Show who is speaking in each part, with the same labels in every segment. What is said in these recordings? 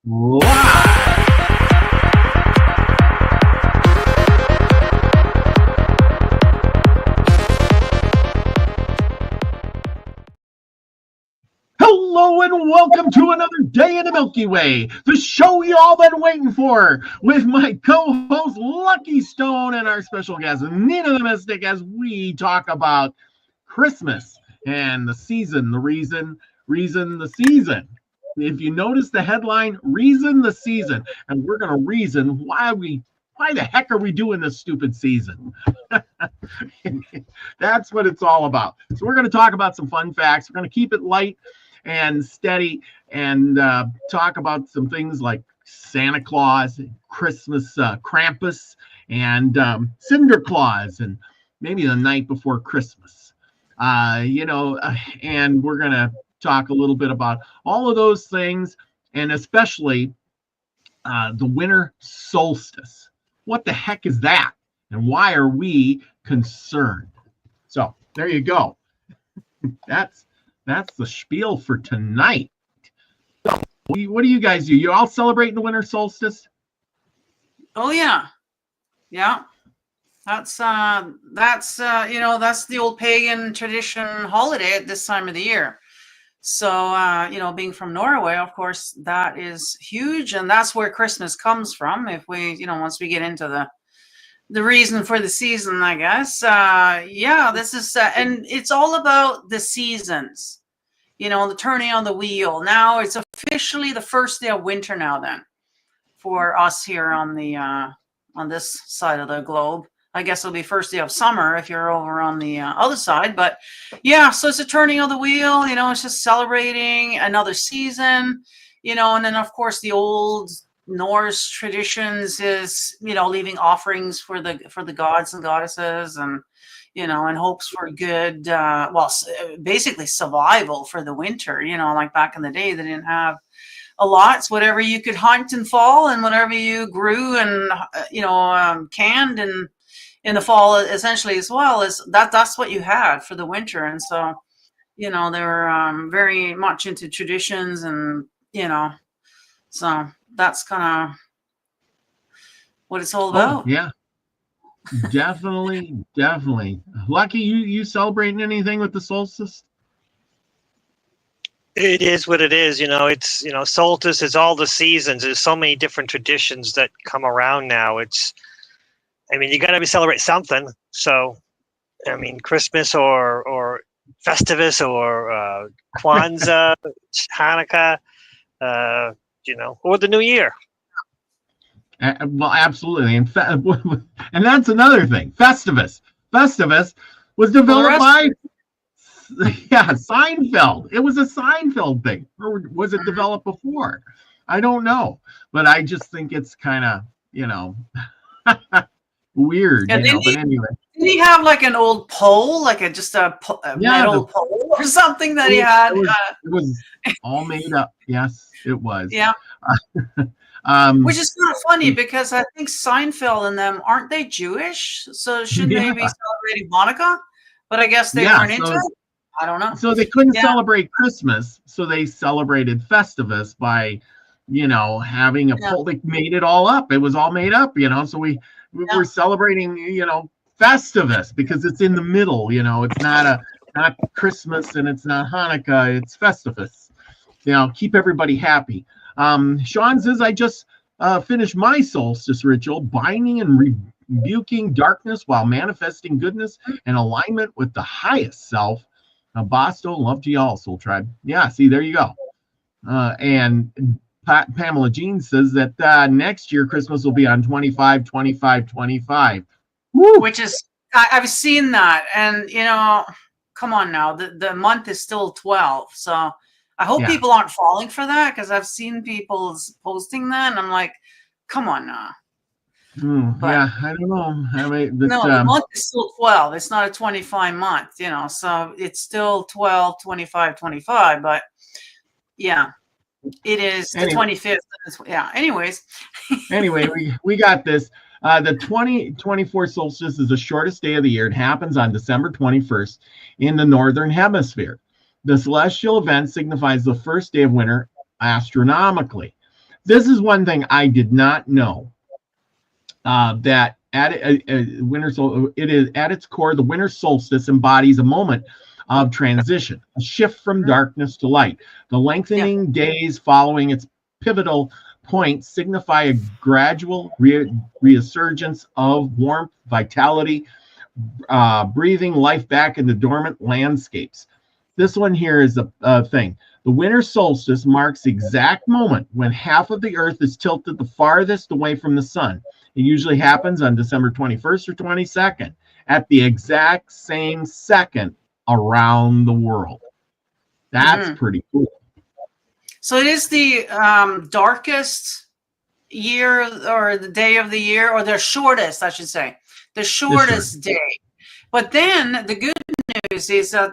Speaker 1: Live. Hello and welcome to another day in the Milky Way, the show you all been waiting for, with my co-host Lucky Stone and our special guest Nina the Mystic, as we talk about Christmas and the season, the reason the season. If you notice the headline, reason the season, and we're going to reason why the heck are we doing this stupid season? That's what it's all about. So we're going to talk about some fun facts. We're going to keep it light and steady and talk about some things like Santa Claus, Christmas, Krampus, and Cinder Claus, and maybe the night before Christmas. And we're going to talk a little bit about all of those things, and especially the winter solstice. What the heck is that? And why are we concerned? So there you go. That's the spiel for tonight. So, what do you guys do? You all celebrating the winter solstice?
Speaker 2: Oh yeah. That's the old pagan tradition holiday at this time of the year. So, being from Norway, of course, that is huge. And that's where Christmas comes from. If we, once we get into the reason for the season, I guess. This is, and it's all about the seasons, the turning on the wheel. Now it's officially the first day of winter now then for us here on this side of the globe. I guess it'll be first day of summer if you're over on the other side. But yeah, so it's a turning of the wheel, it's just celebrating another season, and then of course the old Norse traditions is, leaving offerings for the gods and goddesses and, and hopes for good, basically survival for the winter, like back in the day, they didn't have a lot. It's whatever you could hunt in fall and whatever you grew and, canned and in the fall essentially as well, is that's what you had for the winter. And so, they were very much into traditions and, so that's kind of what it's all about.
Speaker 1: Yeah, definitely. Lucky, you celebrating anything with the solstice?
Speaker 3: It is what it is. It's, solstice is all the seasons. There's so many different traditions that come around now. You got to celebrate something. So, Christmas or Festivus or Kwanzaa, Hanukkah, or the New Year.
Speaker 1: Well, absolutely. And that's another thing. Festivus was developed by Seinfeld. It was a Seinfeld thing. Or was it developed before? I don't know. But I just think it's kind of, weird.
Speaker 2: Yeah,
Speaker 1: but anyway.
Speaker 2: Did he have like an old pole, like a metal pole or something that he had?
Speaker 1: It was all made up. Yes, it was.
Speaker 2: Yeah. Which is kind of funny because I think Seinfeld and them, aren't they Jewish? So shouldn't they be celebrating Hanukkah? But I guess they weren't into it. I don't know.
Speaker 1: So they couldn't celebrate Christmas, so they celebrated Festivus by, having a pole. They made it all up. It was all made up, So we're celebrating, Festivus because it's in the middle. It's not Christmas and it's not Hanukkah. It's Festivus. Keep everybody happy. Sean says, I just finished my solstice ritual, binding and rebuking darkness while manifesting goodness and alignment with the highest self. Bosto, love to y'all, Soul Tribe. Yeah, see, there you go. And Pamela Jean says that next year Christmas will be on 25/25/25. Woo!
Speaker 2: Which is, I've seen that, and come on now, the month is still 12, so I hope people aren't falling for that, because I've seen people posting that, and I'm like, come on now.
Speaker 1: I don't know.
Speaker 2: The month is still 12. It's not a 25 month, so it's still 12, 25, 25, but yeah. It is the 25th. Anyways.
Speaker 1: Anyway, we got this. The 2024 solstice is the shortest day of the year. It happens on December 21st in the Northern Hemisphere. The celestial event signifies the first day of winter astronomically. this is one thing I did not know. That at it is at its core, the winter solstice embodies a moment of transition, a shift from darkness to light. The lengthening days following its pivotal point signify a gradual resurgence of warmth, vitality, breathing life back into dormant landscapes. This one here is a thing. The winter solstice marks the exact moment when half of the earth is tilted the farthest away from the sun. It usually happens on December 21st or 22nd, at the exact same second around the world. That's pretty cool.
Speaker 2: So it is the darkest year, or the day of the year, or the shortest, I should say, the shortest day. But then the good news is that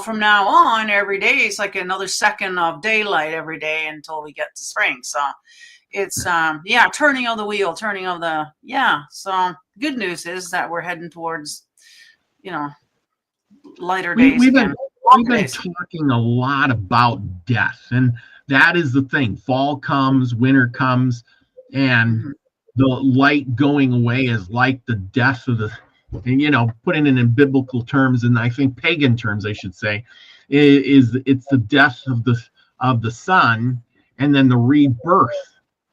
Speaker 2: from now on, every day is like another second of daylight every day until we get to spring. So it's turning of the wheel, so good news is that we're heading towards lighter days.
Speaker 1: We've been talking a lot about death, and that is the thing. Fall comes, winter comes, and the light going away is like the death of the, putting it in biblical terms, and I think pagan terms, I should say, it's the death of the sun, and then the rebirth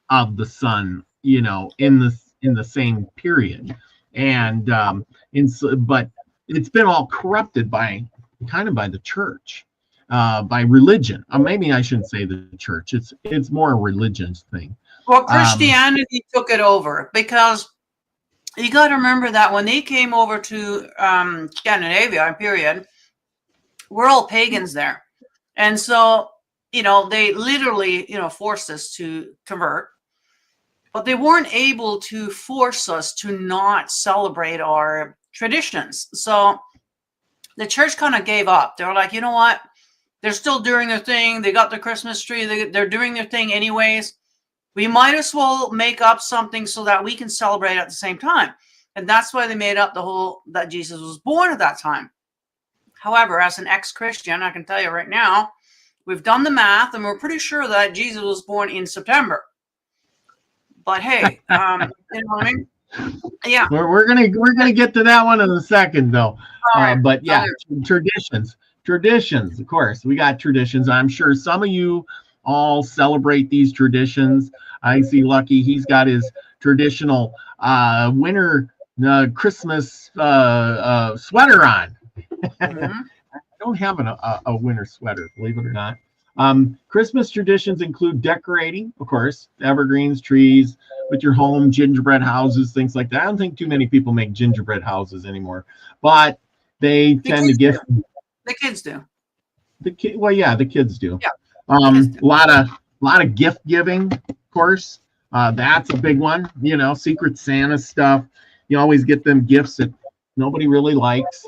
Speaker 1: of the sun, in the same period. And but it's been all corrupted by the church, by religion. Maybe I shouldn't say the church. It's more a religion thing.
Speaker 2: Well, Christianity took it over, because you got to remember that when they came over to Scandinavia, period, we're all pagans there. And so, they literally, forced us to convert, but they weren't able to force us to not celebrate our traditions. So the church kind of gave up. They were like, you know what? They're still doing their thing. They got the Christmas tree. They're doing their thing anyways. We might as well make up something so that we can celebrate at the same time. And that's why they made up the whole that Jesus was born at that time. However, as an ex-Christian, I can tell you right now, we've done the math and we're pretty sure that Jesus was born in September. But hey, you know what I mean? Yeah.
Speaker 1: We're gonna get to that one in a second, though. Right. But yeah, traditions. Of course, we got traditions. I'm sure some of you all celebrate these traditions. I see Lucky; he's got his traditional winter Christmas sweater on. I don't have a winter sweater, believe it or not. Christmas traditions include decorating, of course, evergreens, trees, with your home, gingerbread houses, things like that. I don't think too many people make gingerbread houses anymore, but they tend to gift.
Speaker 2: The kids do.
Speaker 1: The kids do. Yeah. A lot of gift giving, of course. That's a big one. Secret Santa stuff. You always get them gifts that nobody really likes,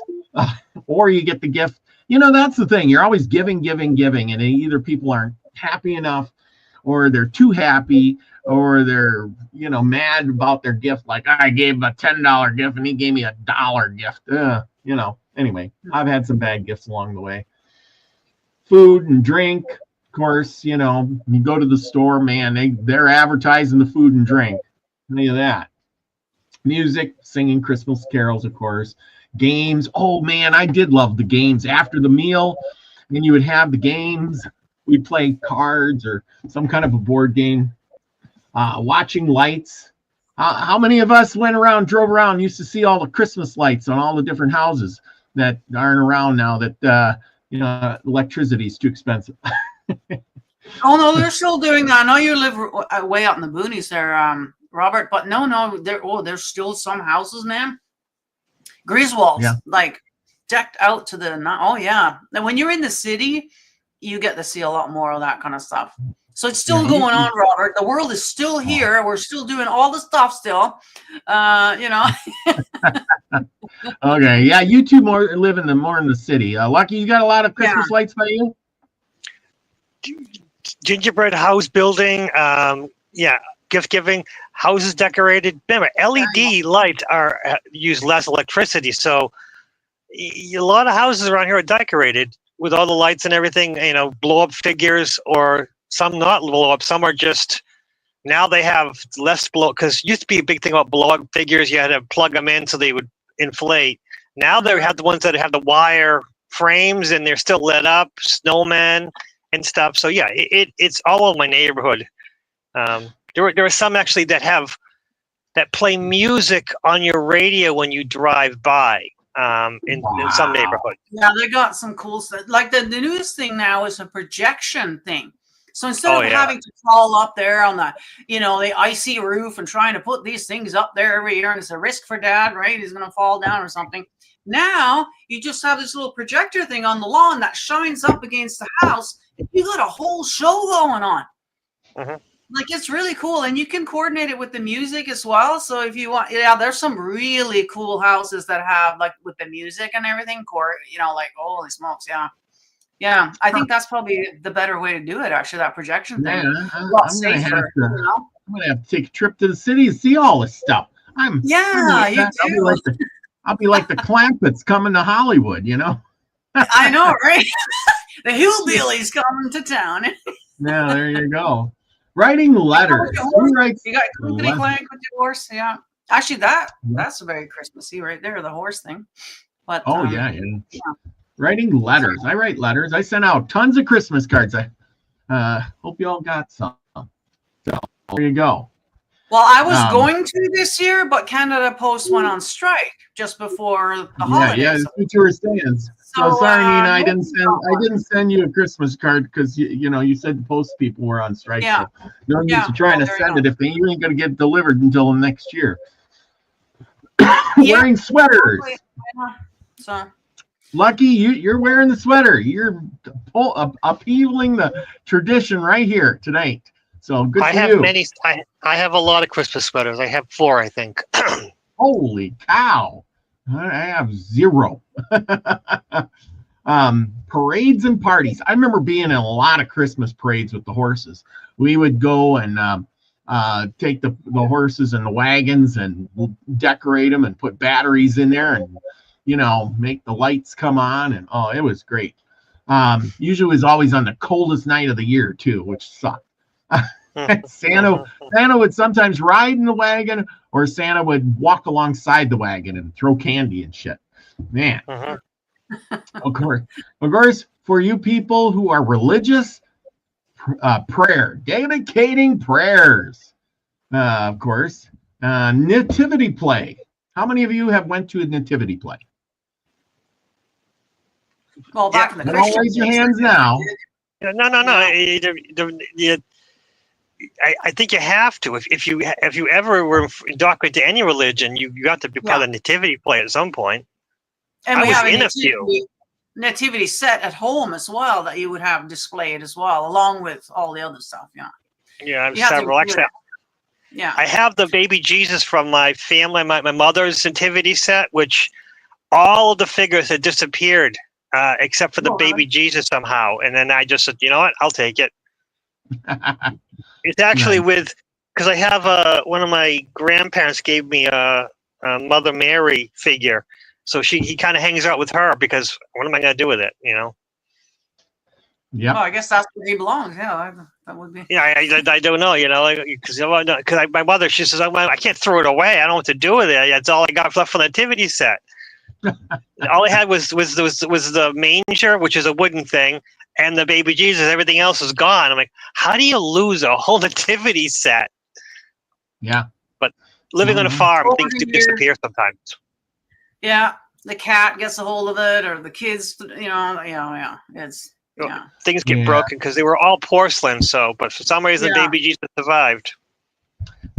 Speaker 1: or you get the gift. That's the thing. You're always giving, and either people aren't happy enough, or they're too happy, or they're mad about their gift. Like, I gave him a $10 gift and he gave me a $1 gift. Anyway, I've had some bad gifts along the way. Food and drink, of course. You go to the store, man, they're advertising the food and drink. Any of that. Music, singing Christmas carols, of course. Games. Oh man, I did love the games after the meal. And you would have the games. We'd play cards or some kind of a board game. Watching lights. How many of us drove around, used to see all the Christmas lights on all the different houses that aren't around now that, electricity is too expensive.
Speaker 2: Oh no, they're still doing that. I know you live way out in the boonies there, Robert, but no, there's still some houses, man. Griswolds, like decked out to the, and when you're in the city, you get to see a lot more of that kind of stuff. So it's still going on, Robert. The world is still here. We're still doing all the stuff still,
Speaker 1: Okay, yeah, you two live more in the city. Lucky, you got a lot of Christmas lights by you?
Speaker 3: Gingerbread house building, gift giving, houses decorated. Remember, LED lights use less electricity, so a lot of houses around here are decorated with all the lights and everything. Blow up figures, or some not blow up. Some are just Now they have less blow, because used to be a big thing about blow-up figures. You had to plug them in so they would inflate. Now they have the ones that have the wire frames and they're still lit up, snowmen and stuff. So yeah, it's all over my neighborhood. There are some actually that play music on your radio when you drive by. In some neighborhoods.
Speaker 2: Yeah, they got some cool stuff. Like the newest thing now is a projection thing. So instead of having to crawl up there on the, the icy roof and trying to put these things up there every year, and it's a risk for dad, right? He's going to fall down or something. Now you just have this little projector thing on the lawn that shines up against the house. And you got a whole show going on.
Speaker 3: Mm-hmm.
Speaker 2: Like, it's really cool, and you can coordinate it with the music as well. So if you want, there's some really cool houses that have, like, with the music and everything, like, holy smokes, yeah. I think that's probably the better way to do it. Actually, that projection thing.
Speaker 1: Yeah, I'm gonna have to take a trip to the city to see all this stuff.
Speaker 2: You do.
Speaker 1: I'll be like the Clampetts coming to Hollywood.
Speaker 2: I know, right? The hillbillies coming to town.
Speaker 1: Yeah, there you go. Writing letters.
Speaker 2: You got company clank with your horse, yeah. Actually, that's very Christmassy right there, the horse thing. But
Speaker 1: yeah. Writing letters. I write letters. I sent out tons of Christmas cards. I hope you all got some. So there you go.
Speaker 2: Well, I was going to this year, but Canada Post went on strike just before the holidays.
Speaker 1: Yeah, that's what you were saying. So sorry, Nina, I didn't send you a Christmas card because you said the post people were on strike.
Speaker 2: Yeah.
Speaker 1: So no need to trying to send it if you ain't gonna get delivered until next year. Wearing sweaters.
Speaker 2: So
Speaker 1: Lucky, you're wearing the sweater. You're upheaving the tradition right here tonight. So good for you.
Speaker 3: I have a lot of Christmas sweaters. I have 4, I think.
Speaker 1: Holy cow! I have 0. Parades and parties. I remember being in a lot of Christmas parades with the horses. We would go and take the horses and the wagons and decorate them and put batteries in there and make the lights come on, and it was great. Usually it was always on the coldest night of the year too, which sucked. Santa would sometimes ride in the wagon, or Santa would walk alongside the wagon and throw candy and shit. Man. Of course, for you people who are religious, prayer, dedicating prayers. Of course, nativity play. How many of you have went to a nativity play?
Speaker 2: Well, back in the
Speaker 1: Don't raise your hands now.
Speaker 3: No. I think you have to. If you ever were indoctrinated to any religion, you got to be part of the nativity play at some point.
Speaker 2: And we have
Speaker 3: a few
Speaker 2: nativity set at home as well that you would have displayed as well, along with all the other stuff.
Speaker 3: Yeah, I'm several. Actually, I have the baby Jesus from my family, my mother's nativity set, which all of the figures had disappeared except for the baby Jesus somehow. And then I just said, you know what, I'll take it. It's actually because I have one of my grandparents gave me a Mother Mary figure. So he kind of hangs out with her because what am I going to do with it,
Speaker 1: Yeah.
Speaker 2: Well, I guess that's where he belongs. Yeah, that would be.
Speaker 3: Yeah, I don't know, because my mother, she says, I can't throw it away. I don't know what to do with it. That's all I got left from the nativity set. All I had was the manger, which is a wooden thing, and the baby Jesus. Everything else is gone. I'm like, how do you lose a whole nativity set?
Speaker 1: Yeah.
Speaker 3: But living on a farm, things do disappear sometimes.
Speaker 2: Yeah, the cat gets a hold of it, or the kids. It's
Speaker 3: things get broken because they were all porcelain. But for some reason, baby Jesus survived.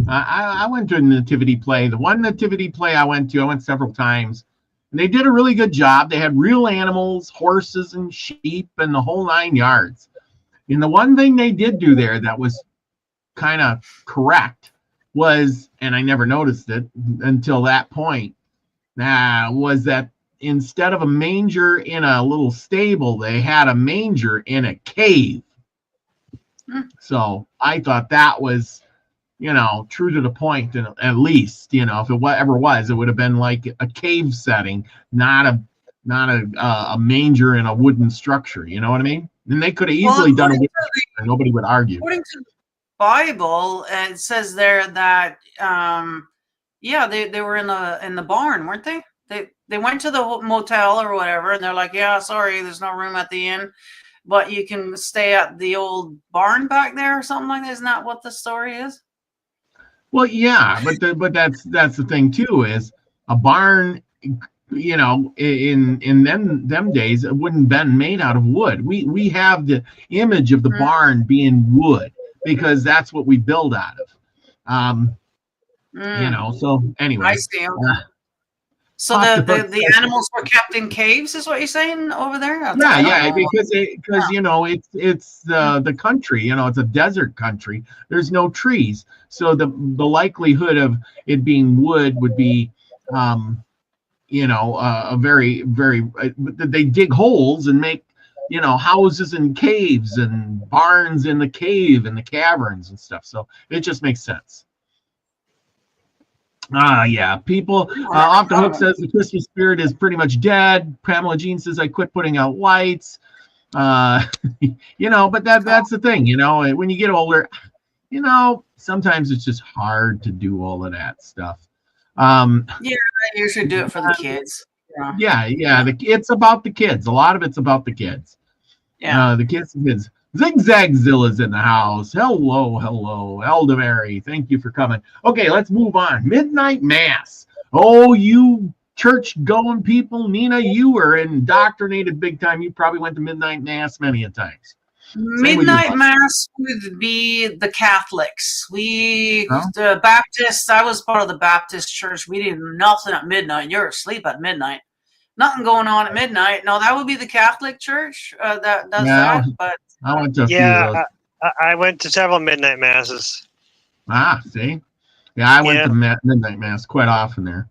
Speaker 1: I went to a nativity play. The one nativity play I went several times. And they did a really good job. They had real animals, horses and sheep and the whole 9 yards. And the one thing they did do there that was kind of correct was, and I never noticed it until that point, was that instead of a manger in a little stable, they had a manger in a cave. So I thought that was, true to the point, and at least, if it ever was, it would have been like a cave setting, not a manger in a wooden structure. You know what I mean? And they could have easily done it, and nobody would argue.
Speaker 2: Bible, it says there that yeah, they were in the barn, weren't they? They went to the motel or whatever, and they're like, yeah, sorry, there's no room at the inn, but you can stay at the old barn back there or something like that. Isn't that what the story is?
Speaker 1: Well, yeah, but that's the thing too, is a barn, you know, in them days, it wouldn't been made out of wood. We have the image of the barn being wood because that's what we build out of. You know, so anyway.
Speaker 2: I see. So the animals were kept in caves, is what you're saying over there?
Speaker 1: Yeah, because you know, it's the country, you know, it's a desert country. There's no trees, so the likelihood of it being wood would be, you know, a very they dig holes and make, you know, houses and caves and barns in the cave and the caverns and stuff. So it just makes sense. Yeah, people. Off the Hook says the Christmas spirit is pretty much dead. Pamela Jean says I quit putting out lights. You know, but that's the thing. You know, when you get older, you know, sometimes it's just hard to do all of that stuff.
Speaker 2: Yeah, you should do it for the kids.
Speaker 1: Yeah. It's about the kids. A lot of it's about the kids.
Speaker 2: Yeah,
Speaker 1: the kids. Zigzagzilla's in the house. Hello, Elderberry. Thank you for coming. Okay, let's move on. Midnight Mass. Oh, you church-going people, Nina, you were indoctrinated big time. You probably went to Midnight Mass many a times.
Speaker 2: Midnight Mass would be the Catholics. The Baptists, I was part of the Baptist church. We did nothing at midnight. You're asleep at midnight. Nothing going on at midnight. No, that would be the Catholic church that does that. But
Speaker 1: I went to a few of those.
Speaker 3: I went to several midnight masses.
Speaker 1: See? Yeah, I went to midnight mass quite often there.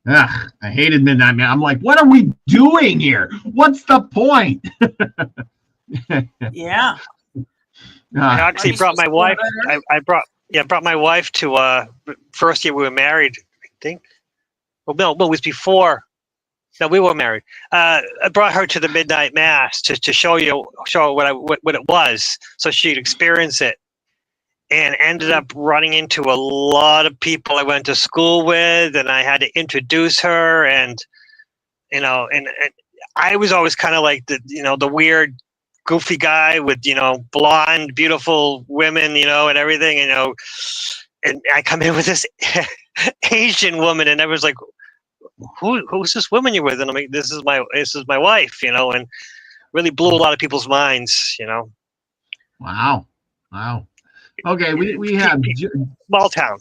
Speaker 1: Ugh, I hated midnight mass. I'm like, what are we doing here? What's the point?
Speaker 2: Yeah.
Speaker 3: I actually brought my wife. I brought my wife to first year we were married, I think. Well, no, it was before. No, we were married. I brought her to the midnight mass to show her what it was, so she'd experience it, and ended up running into a lot of people I went to school with, and I had to introduce her, and you know, and I was always kind of like the weird, goofy guy with blonde, beautiful women, and everything, and I come in with this Asian woman, and I was like, who's this woman you're with? And I'm like, this is my wife, and really blew a lot of people's minds,
Speaker 1: Wow. Okay, we have
Speaker 3: small town.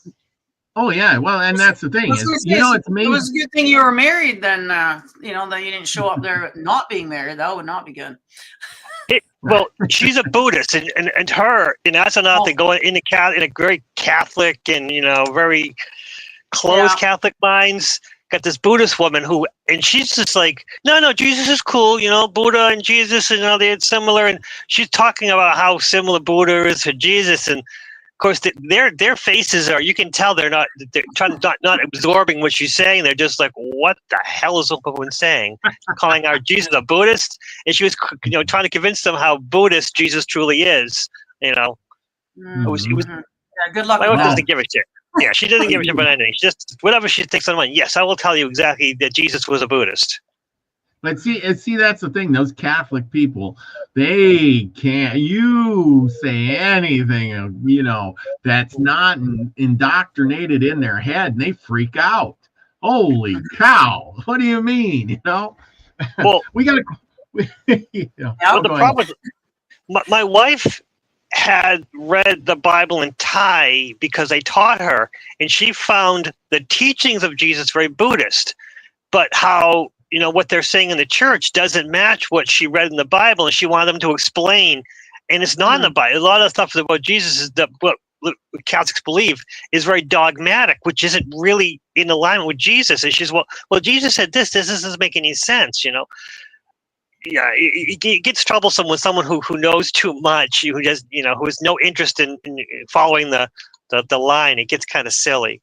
Speaker 1: Oh yeah, well, and that's the thing is, it's amazing.
Speaker 2: It was a good thing you were married then, that you didn't show up there not being married. That would not be good.
Speaker 3: Well, she's a Buddhist, and her, that's another going in a very Catholic and very closed Catholic minds. Got this Buddhist woman and she's just like, no, Jesus is cool, Buddha and Jesus, they're similar, and she's talking about how similar Buddha is to Jesus, and of course their faces are, you can tell they're trying not absorbing what she's saying. They're just like, what the hell is this woman saying? Calling our Jesus a Buddhist, and she was trying to convince them how Buddhist Jesus truly is. It was
Speaker 2: good luck.
Speaker 3: My wife doesn't give a shit. Yeah, she doesn't give a shit about anything. She just, whatever she thinks on mind. Yes, I will tell you exactly that Jesus was a Buddhist.
Speaker 1: But see, that's the thing. Those Catholic people, they can't. You say anything, that's not indoctrinated in their head, and they freak out. Holy cow! What do you mean?
Speaker 3: Well,
Speaker 1: we gotta.
Speaker 3: Well, the problem is, my wife had read the Bible in Thai because I taught her, and she found the teachings of Jesus very Buddhist, but how what they're saying in the church doesn't match what she read in the Bible, and she wanted them to explain, and it's not in the Bible. A lot of stuff about Jesus is what Catholics believe is very dogmatic, which isn't really in alignment with Jesus. And she's well, Jesus said this doesn't make any sense, Yeah, it gets troublesome with someone who knows too much, who has no interest in following the line. It gets kind of silly.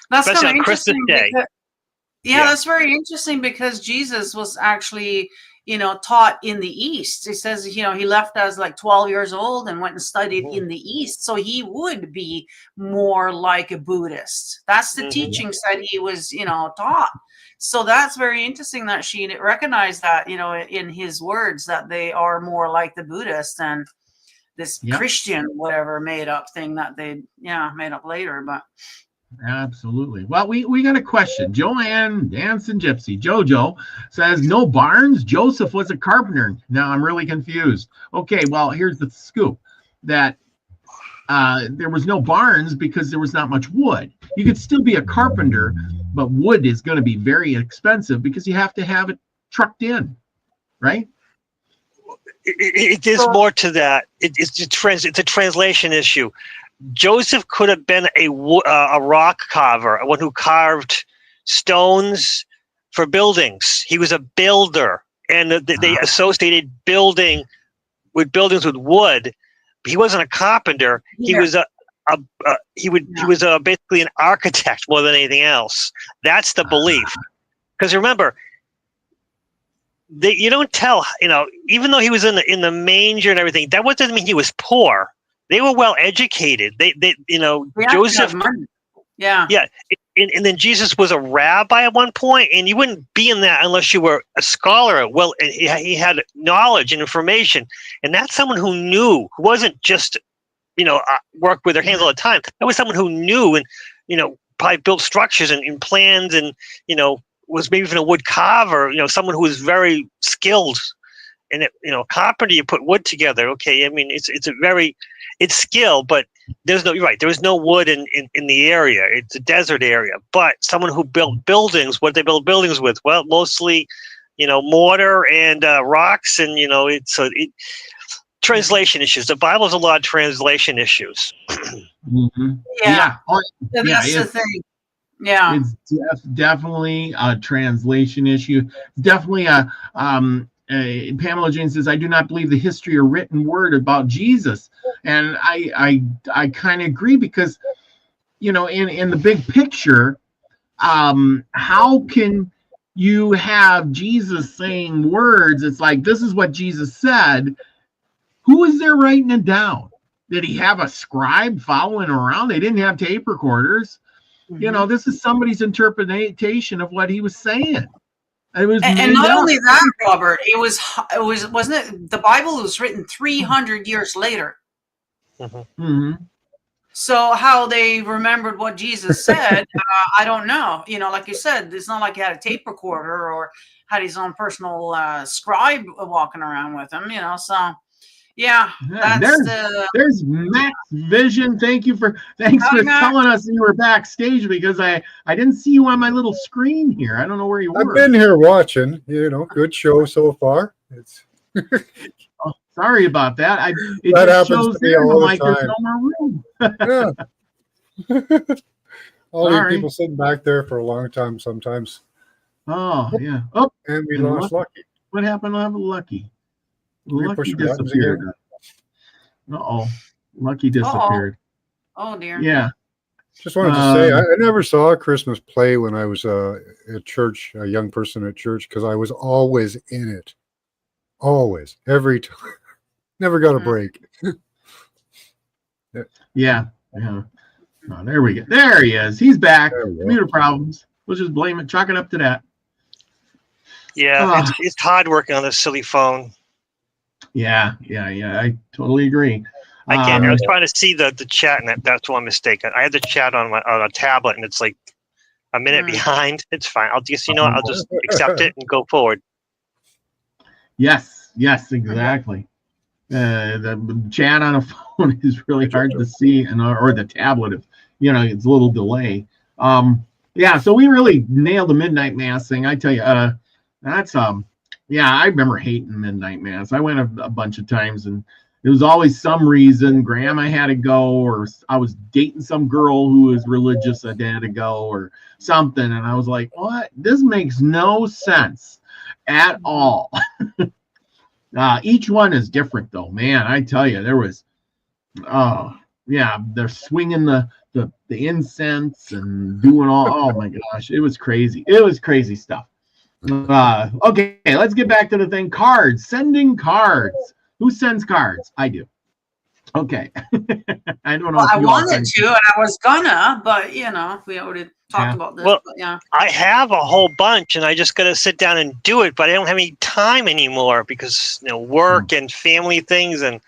Speaker 2: That's
Speaker 3: especially on Christmas Day.
Speaker 2: That's very interesting because Jesus was actually taught in the East. He says, he left as like 12 years old and went and studied in the East. So he would be more like a Buddhist. That's the teachings that he was, taught. So that's very interesting that she recognized that, in his words, that they are more like the Buddhist than this Christian, whatever made up thing that they, made up later. But
Speaker 1: absolutely. Well, we got a question. Joanne Dancing Gypsy Jojo says, no barns. Joseph was a carpenter. Now I'm really confused. Okay, well, here's the scoop, that there was no barns because there was not much wood. You could still be a carpenter, but wood is going to be very expensive because you have to have it trucked in, right?
Speaker 3: It is more to that. It's a translation issue. Joseph could have been a rock carver, one who carved stones for buildings. He was a builder, and they associated buildings with wood. He wasn't a carpenter. He was he was basically an architect more than anything else. That's the belief. Because remember, you don't tell. Even though he was in the manger and everything, that doesn't mean he was poor. They were well educated. Joseph.
Speaker 2: Yeah.
Speaker 3: And then Jesus was a rabbi at one point, and you wouldn't be in that unless you were a scholar. Well, and he had knowledge and information, and that's someone who knew, who wasn't just, worked with their hands all the time. That was someone who knew and, probably built structures and plans and, was maybe even a wood carver, someone who was very skilled. And, carpenter, you put wood together. Okay. I mean, it's skill, but you're right. There was no wood in the area. It's a desert area, but someone who built buildings, what they build buildings with? Well, mostly, mortar and rocks. And, translation issues. The Bible has a lot of translation issues.
Speaker 2: Yeah. That's the thing. Yeah.
Speaker 1: It's definitely a translation issue. It's definitely Pamela Jane says, I do not believe the history or written word about Jesus. And I kind of agree because, in the big picture, how can you have Jesus saying words? It's like, this is what Jesus said. Who is there writing it down? Did he have a scribe following around? They didn't have tape recorders. This is somebody's interpretation of what he was saying. It was,
Speaker 2: and not only that, Robert, it was wasn't it, the Bible was written 300 years later. So how they remembered what Jesus said, I don't know. Like you said, it's not like he had a tape recorder or had his own personal scribe walking around with him. So
Speaker 1: there's Max Vision. Thanks for telling us you were backstage, because I didn't see you on my little screen here. I don't know where you were.
Speaker 4: I've been here watching. Good show so far. It's
Speaker 1: sorry about that.
Speaker 4: That happens to me all the time.
Speaker 1: There's no more room.
Speaker 4: All these people sitting back there for a long time sometimes.
Speaker 1: Oh yeah. Oh,
Speaker 4: and we lost Lucky.
Speaker 1: What happened to Lucky? Lucky disappeared. Lucky disappeared.
Speaker 2: Oh dear.
Speaker 1: Yeah.
Speaker 4: Just wanted to say, I never saw a Christmas play when I was at church, a young person at church, because I was always in it. Always. Every time. Never got a break.
Speaker 1: Yeah. Oh, there we go. There he is. He's back. Computer problems. We'll just blame it. Chalk it up to that.
Speaker 3: Yeah. It's hard working on this silly phone.
Speaker 1: Yeah. I totally agree.
Speaker 3: I can't. I was trying to see the chat, and that's one mistake. I had the chat on a tablet, and it's like a minute behind. It's fine. I'll just accept it and go forward.
Speaker 1: Yes, exactly. The chat on a phone is really hard to see, or the tablet, it's a little delay. So we really nailed the midnight mass thing. I tell you, that's I remember hating midnight mass. I went a bunch of times, and there was always some reason. Grandma had to go, or I was dating some girl who was religious. I had to go, or something. And I was like, what? This makes no sense at all. Each one is different, though. Man, I tell you, there was, they're swinging the incense and doing all. Oh my gosh, it was crazy. It was crazy stuff. Okay, let's get back to the thing. Cards, sending cards. Who sends cards? I do. Okay. I don't know.
Speaker 2: Well,
Speaker 1: if
Speaker 2: I
Speaker 1: you all
Speaker 2: wanted
Speaker 1: send
Speaker 2: to, and I was gonna, but we already talked
Speaker 1: Yeah.
Speaker 2: about this.
Speaker 3: Well,
Speaker 2: but yeah.
Speaker 3: I have a whole bunch, and I just got to sit down and do it. But I don't have any time anymore because work and family things, and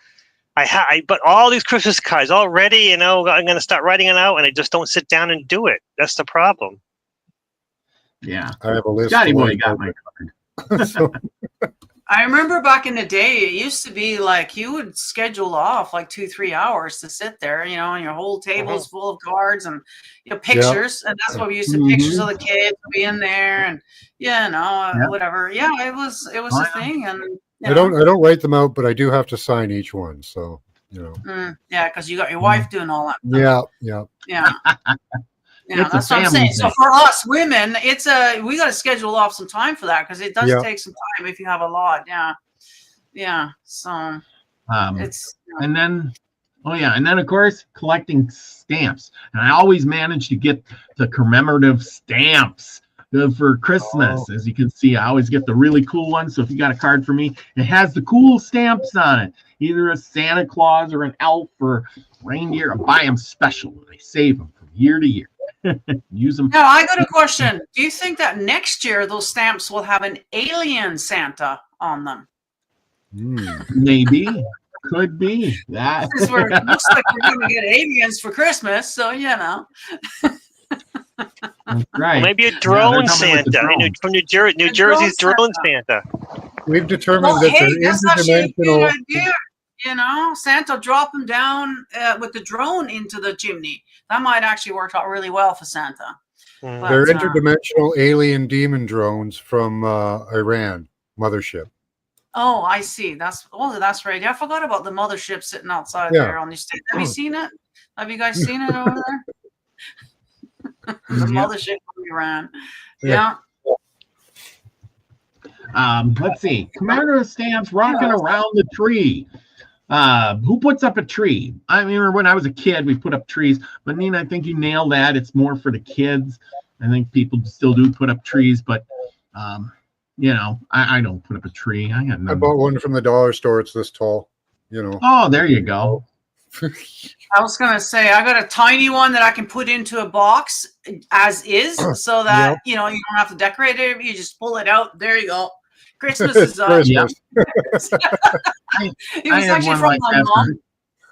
Speaker 3: but all these Christmas cards already. I'm going to start writing it out, and I just don't sit down and do it. That's the problem.
Speaker 1: Yeah.
Speaker 4: I have a list.
Speaker 1: Scotty
Speaker 4: of
Speaker 1: boy
Speaker 4: ones
Speaker 1: got my card.
Speaker 4: so,
Speaker 2: I remember back in the day, it used to be like you would schedule off like 2-3 hours to sit there, and your whole table is full of cards and pictures, and that's what we used to pictures of the kids being there, and whatever. Yeah, it was a thing, and
Speaker 4: I don't write them out, but I do have to sign each one. So
Speaker 2: yeah, because you got your wife doing all that.
Speaker 4: Yeah.
Speaker 2: Yeah,
Speaker 1: It's a
Speaker 2: that's what I'm
Speaker 1: family
Speaker 2: saying. So
Speaker 1: thing.
Speaker 2: for us women, we got to schedule off some time for that because it does
Speaker 4: Yeah.
Speaker 2: take some time if you have a lot. Yeah. So it's
Speaker 1: And then, and then of course collecting stamps. And I always manage to get the commemorative stamps for Christmas. As you can see, I always get the really cool ones. So if you got a card for me, it has the cool stamps on it, either a Santa Claus or an elf or reindeer. I buy them special and I save them from year to year. Use them.
Speaker 2: Now I got a question. Do you think that next year those stamps will have an alien Santa on them?
Speaker 1: Maybe. Could be. That.
Speaker 2: Because it looks like we're going to get aliens for Christmas. So
Speaker 1: That's right.
Speaker 3: Well, maybe a drone
Speaker 1: they're coming with the
Speaker 3: Santa
Speaker 1: drone.
Speaker 3: from New Jersey's drone Santa.
Speaker 4: We've determined
Speaker 2: Well,
Speaker 4: that
Speaker 2: hey,
Speaker 4: they're
Speaker 2: that's actually a good
Speaker 4: interdimensional.
Speaker 2: idea. Santa drop them down with the drone into the chimney. That might actually work out really well for Santa.
Speaker 3: Mm.
Speaker 4: They're
Speaker 2: But,
Speaker 4: interdimensional alien demon drones from Iran mothership.
Speaker 2: Oh, I see. That's right. Yeah, I forgot about the mothership sitting outside
Speaker 4: Yeah.
Speaker 2: there on the stage. Have you seen it? Have you guys seen it over there? The mothership from Iran.
Speaker 4: Yeah.
Speaker 1: Let's see. Commemorative stamps rocking around the tree. Who puts up a tree? I mean, when I was a kid, we put up trees. But Nina, I think you nailed that. It's more for the kids. I think people still do put up trees, but I don't put up a tree. I got
Speaker 4: I
Speaker 1: none.
Speaker 4: bought one from the dollar store. It's this tall.
Speaker 1: Oh, there you go.
Speaker 2: I was gonna say I got a tiny one that I can put into a box as is, so that you don't have to decorate it. You just pull it out. There you go. Christmas is up.
Speaker 4: Christmas.
Speaker 2: It was
Speaker 1: had
Speaker 2: actually
Speaker 1: one
Speaker 2: from
Speaker 1: like
Speaker 2: my
Speaker 1: that
Speaker 2: mom.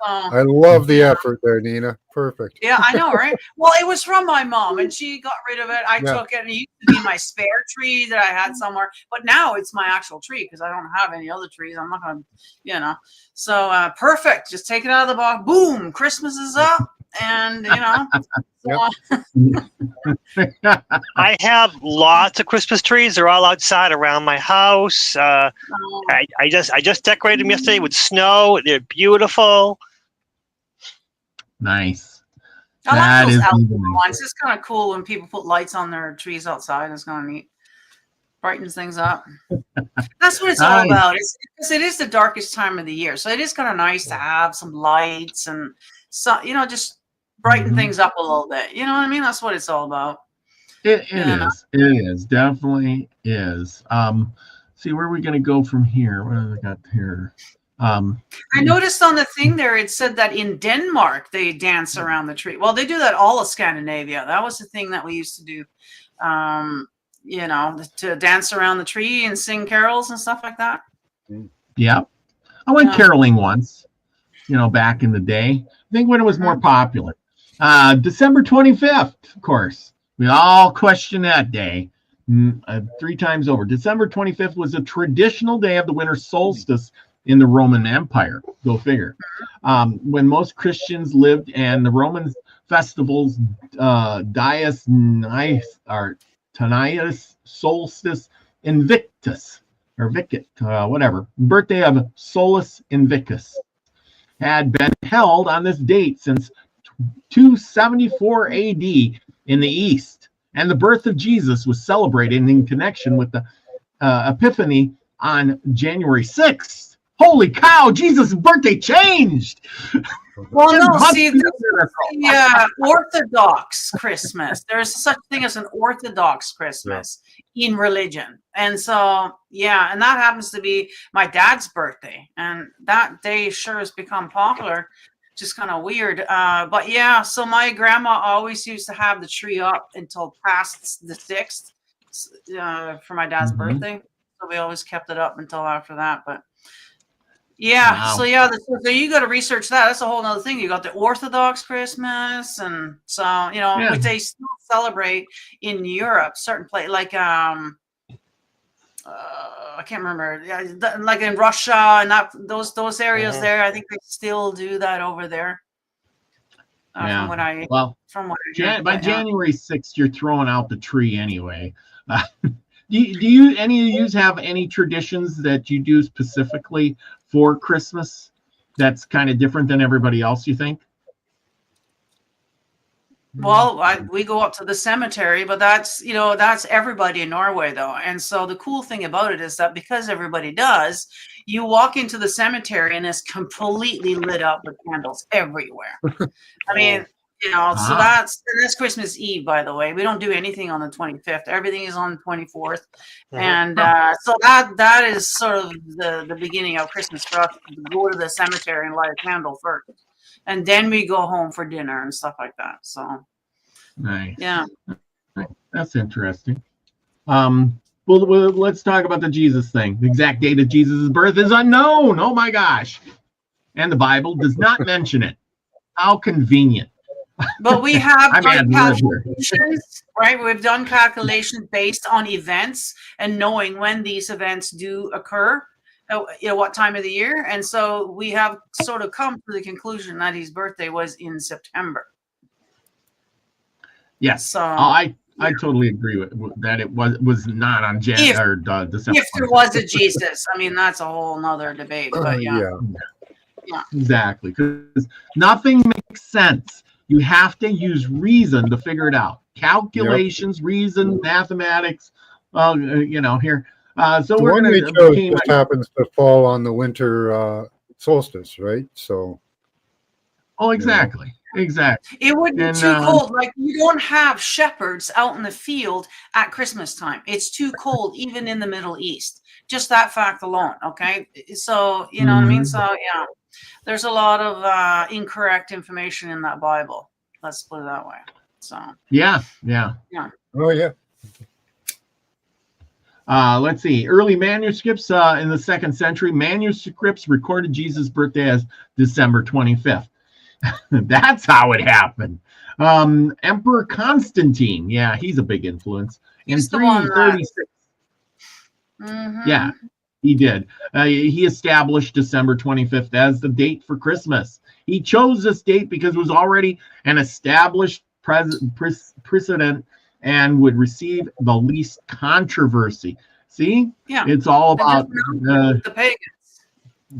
Speaker 4: I love the effort there, Nina. Perfect.
Speaker 2: Yeah, I know, right? Well, it was from my mom, and she got rid of it. I took it, and it used to be my spare tree that I had somewhere, but now it's my actual tree because I don't have any other trees. I'm not gonna, So perfect. Just take it out of the box. Boom! Christmas is up, and
Speaker 3: I have lots of Christmas trees. They're all outside around my house. I just decorated them yesterday with snow. They're beautiful.
Speaker 1: Nice.
Speaker 2: I like those outdoor
Speaker 1: neat.
Speaker 2: ones. It's kind of cool when people put lights on their trees outside. It's kind of neat. Brightens things up. That's what it's all about. It is the darkest time of the year, so it is kind of nice to have some lights and just brighten things up a little bit. You know what I mean? That's what it's all about.
Speaker 1: It is. Definitely is. See, where are we going to go from here? What have I got here?
Speaker 2: I noticed on the thing there, it said that in Denmark, they dance around the tree. Well, they do that all of Scandinavia. That was the thing that we used to do, to dance around the tree and sing carols and stuff like that.
Speaker 1: Yeah. I went caroling once, back in the day. I think when it was more popular. December 25th, of course. We all question that day 3 times over. December 25th was a traditional day of the winter solstice in the Roman Empire. Go figure. When most Christians lived, and the Roman festivals, Dies Tanius Solstice Invictus, or Vicit, whatever, birthday of Solus Invictus, had been held on this date since 274 AD in the East, and the birth of Jesus was celebrated in connection with the Epiphany on January 6th. Holy cow, Jesus' birthday changed!
Speaker 2: Well, no,
Speaker 1: Must
Speaker 2: see,
Speaker 1: be
Speaker 2: the Orthodox Christmas. There's such thing as an Orthodox Christmas in religion. And so, yeah, and that happens to be my dad's birthday. And that day sure has become popular. Just kind of weird. But yeah, so my grandma always used to have the tree up until past the 6th for my dad's birthday. So we always kept it up until after that. But yeah,
Speaker 1: Wow.
Speaker 2: so yeah, so you got to research that. That's a whole other thing. You got the Orthodox Christmas, and so which they still celebrate in Europe, certain place like I can't remember, like in Russia and those areas there. I think they still do that over there. From what I hear,
Speaker 1: by January 6th, you're throwing out the tree anyway. Do you any of you have any traditions that you do specifically for Christmas that's kind of different than everybody else, you think?
Speaker 2: Well, we go up to the cemetery, but that's everybody in Norway though. And so the cool thing about it is that because everybody does, you walk into the cemetery and it's completely lit up with candles everywhere. I mean, so that's Christmas Eve, by the way. We don't do anything on the 25th. Everything is on the 24th. And so that is sort of the beginning of Christmas for us, to go to the cemetery and light a candle first. And then we go home for dinner and stuff like that. So
Speaker 1: nice.
Speaker 2: Yeah.
Speaker 1: That's interesting. Well, let's talk about the Jesus thing. The exact date of Jesus' birth is unknown. Oh my gosh. And the Bible does not mention it. How convenient.
Speaker 2: But we have done calculations, right? We've done calculations based on events and knowing when these events do occur, what time of the year. And so we have sort of come to the conclusion that his birthday was in September.
Speaker 1: Yes. So I totally agree with that. It was not on December.
Speaker 2: If there was a Jesus, I mean, that's a whole nother debate. But yeah,
Speaker 1: exactly. Because nothing makes sense. You have to use reason to figure it out. Calculations, reason, mathematics. Here. So
Speaker 4: the one we chose just happens to fall on the winter solstice, right? So.
Speaker 1: Oh, exactly. Exactly.
Speaker 2: It would be too cold. Like, you don't have shepherds out in the field at Christmas time. It's too cold, even in the Middle East. Just that fact alone. Okay. So, you know what I mean? So, yeah, there's a lot of incorrect information in that Bible. Let's put it that way. So,
Speaker 1: yeah.
Speaker 4: Oh, yeah.
Speaker 1: Let's see. Early manuscripts in the 2nd century, manuscripts recorded Jesus' birthday as December 25th. That's how it happened. Emperor Constantine, he's a big influence. In 336, he did. He established December 25th as the date for Christmas. He chose this date because it was already an established precedent and would receive the least controversy. See? Yeah. It's all about
Speaker 2: the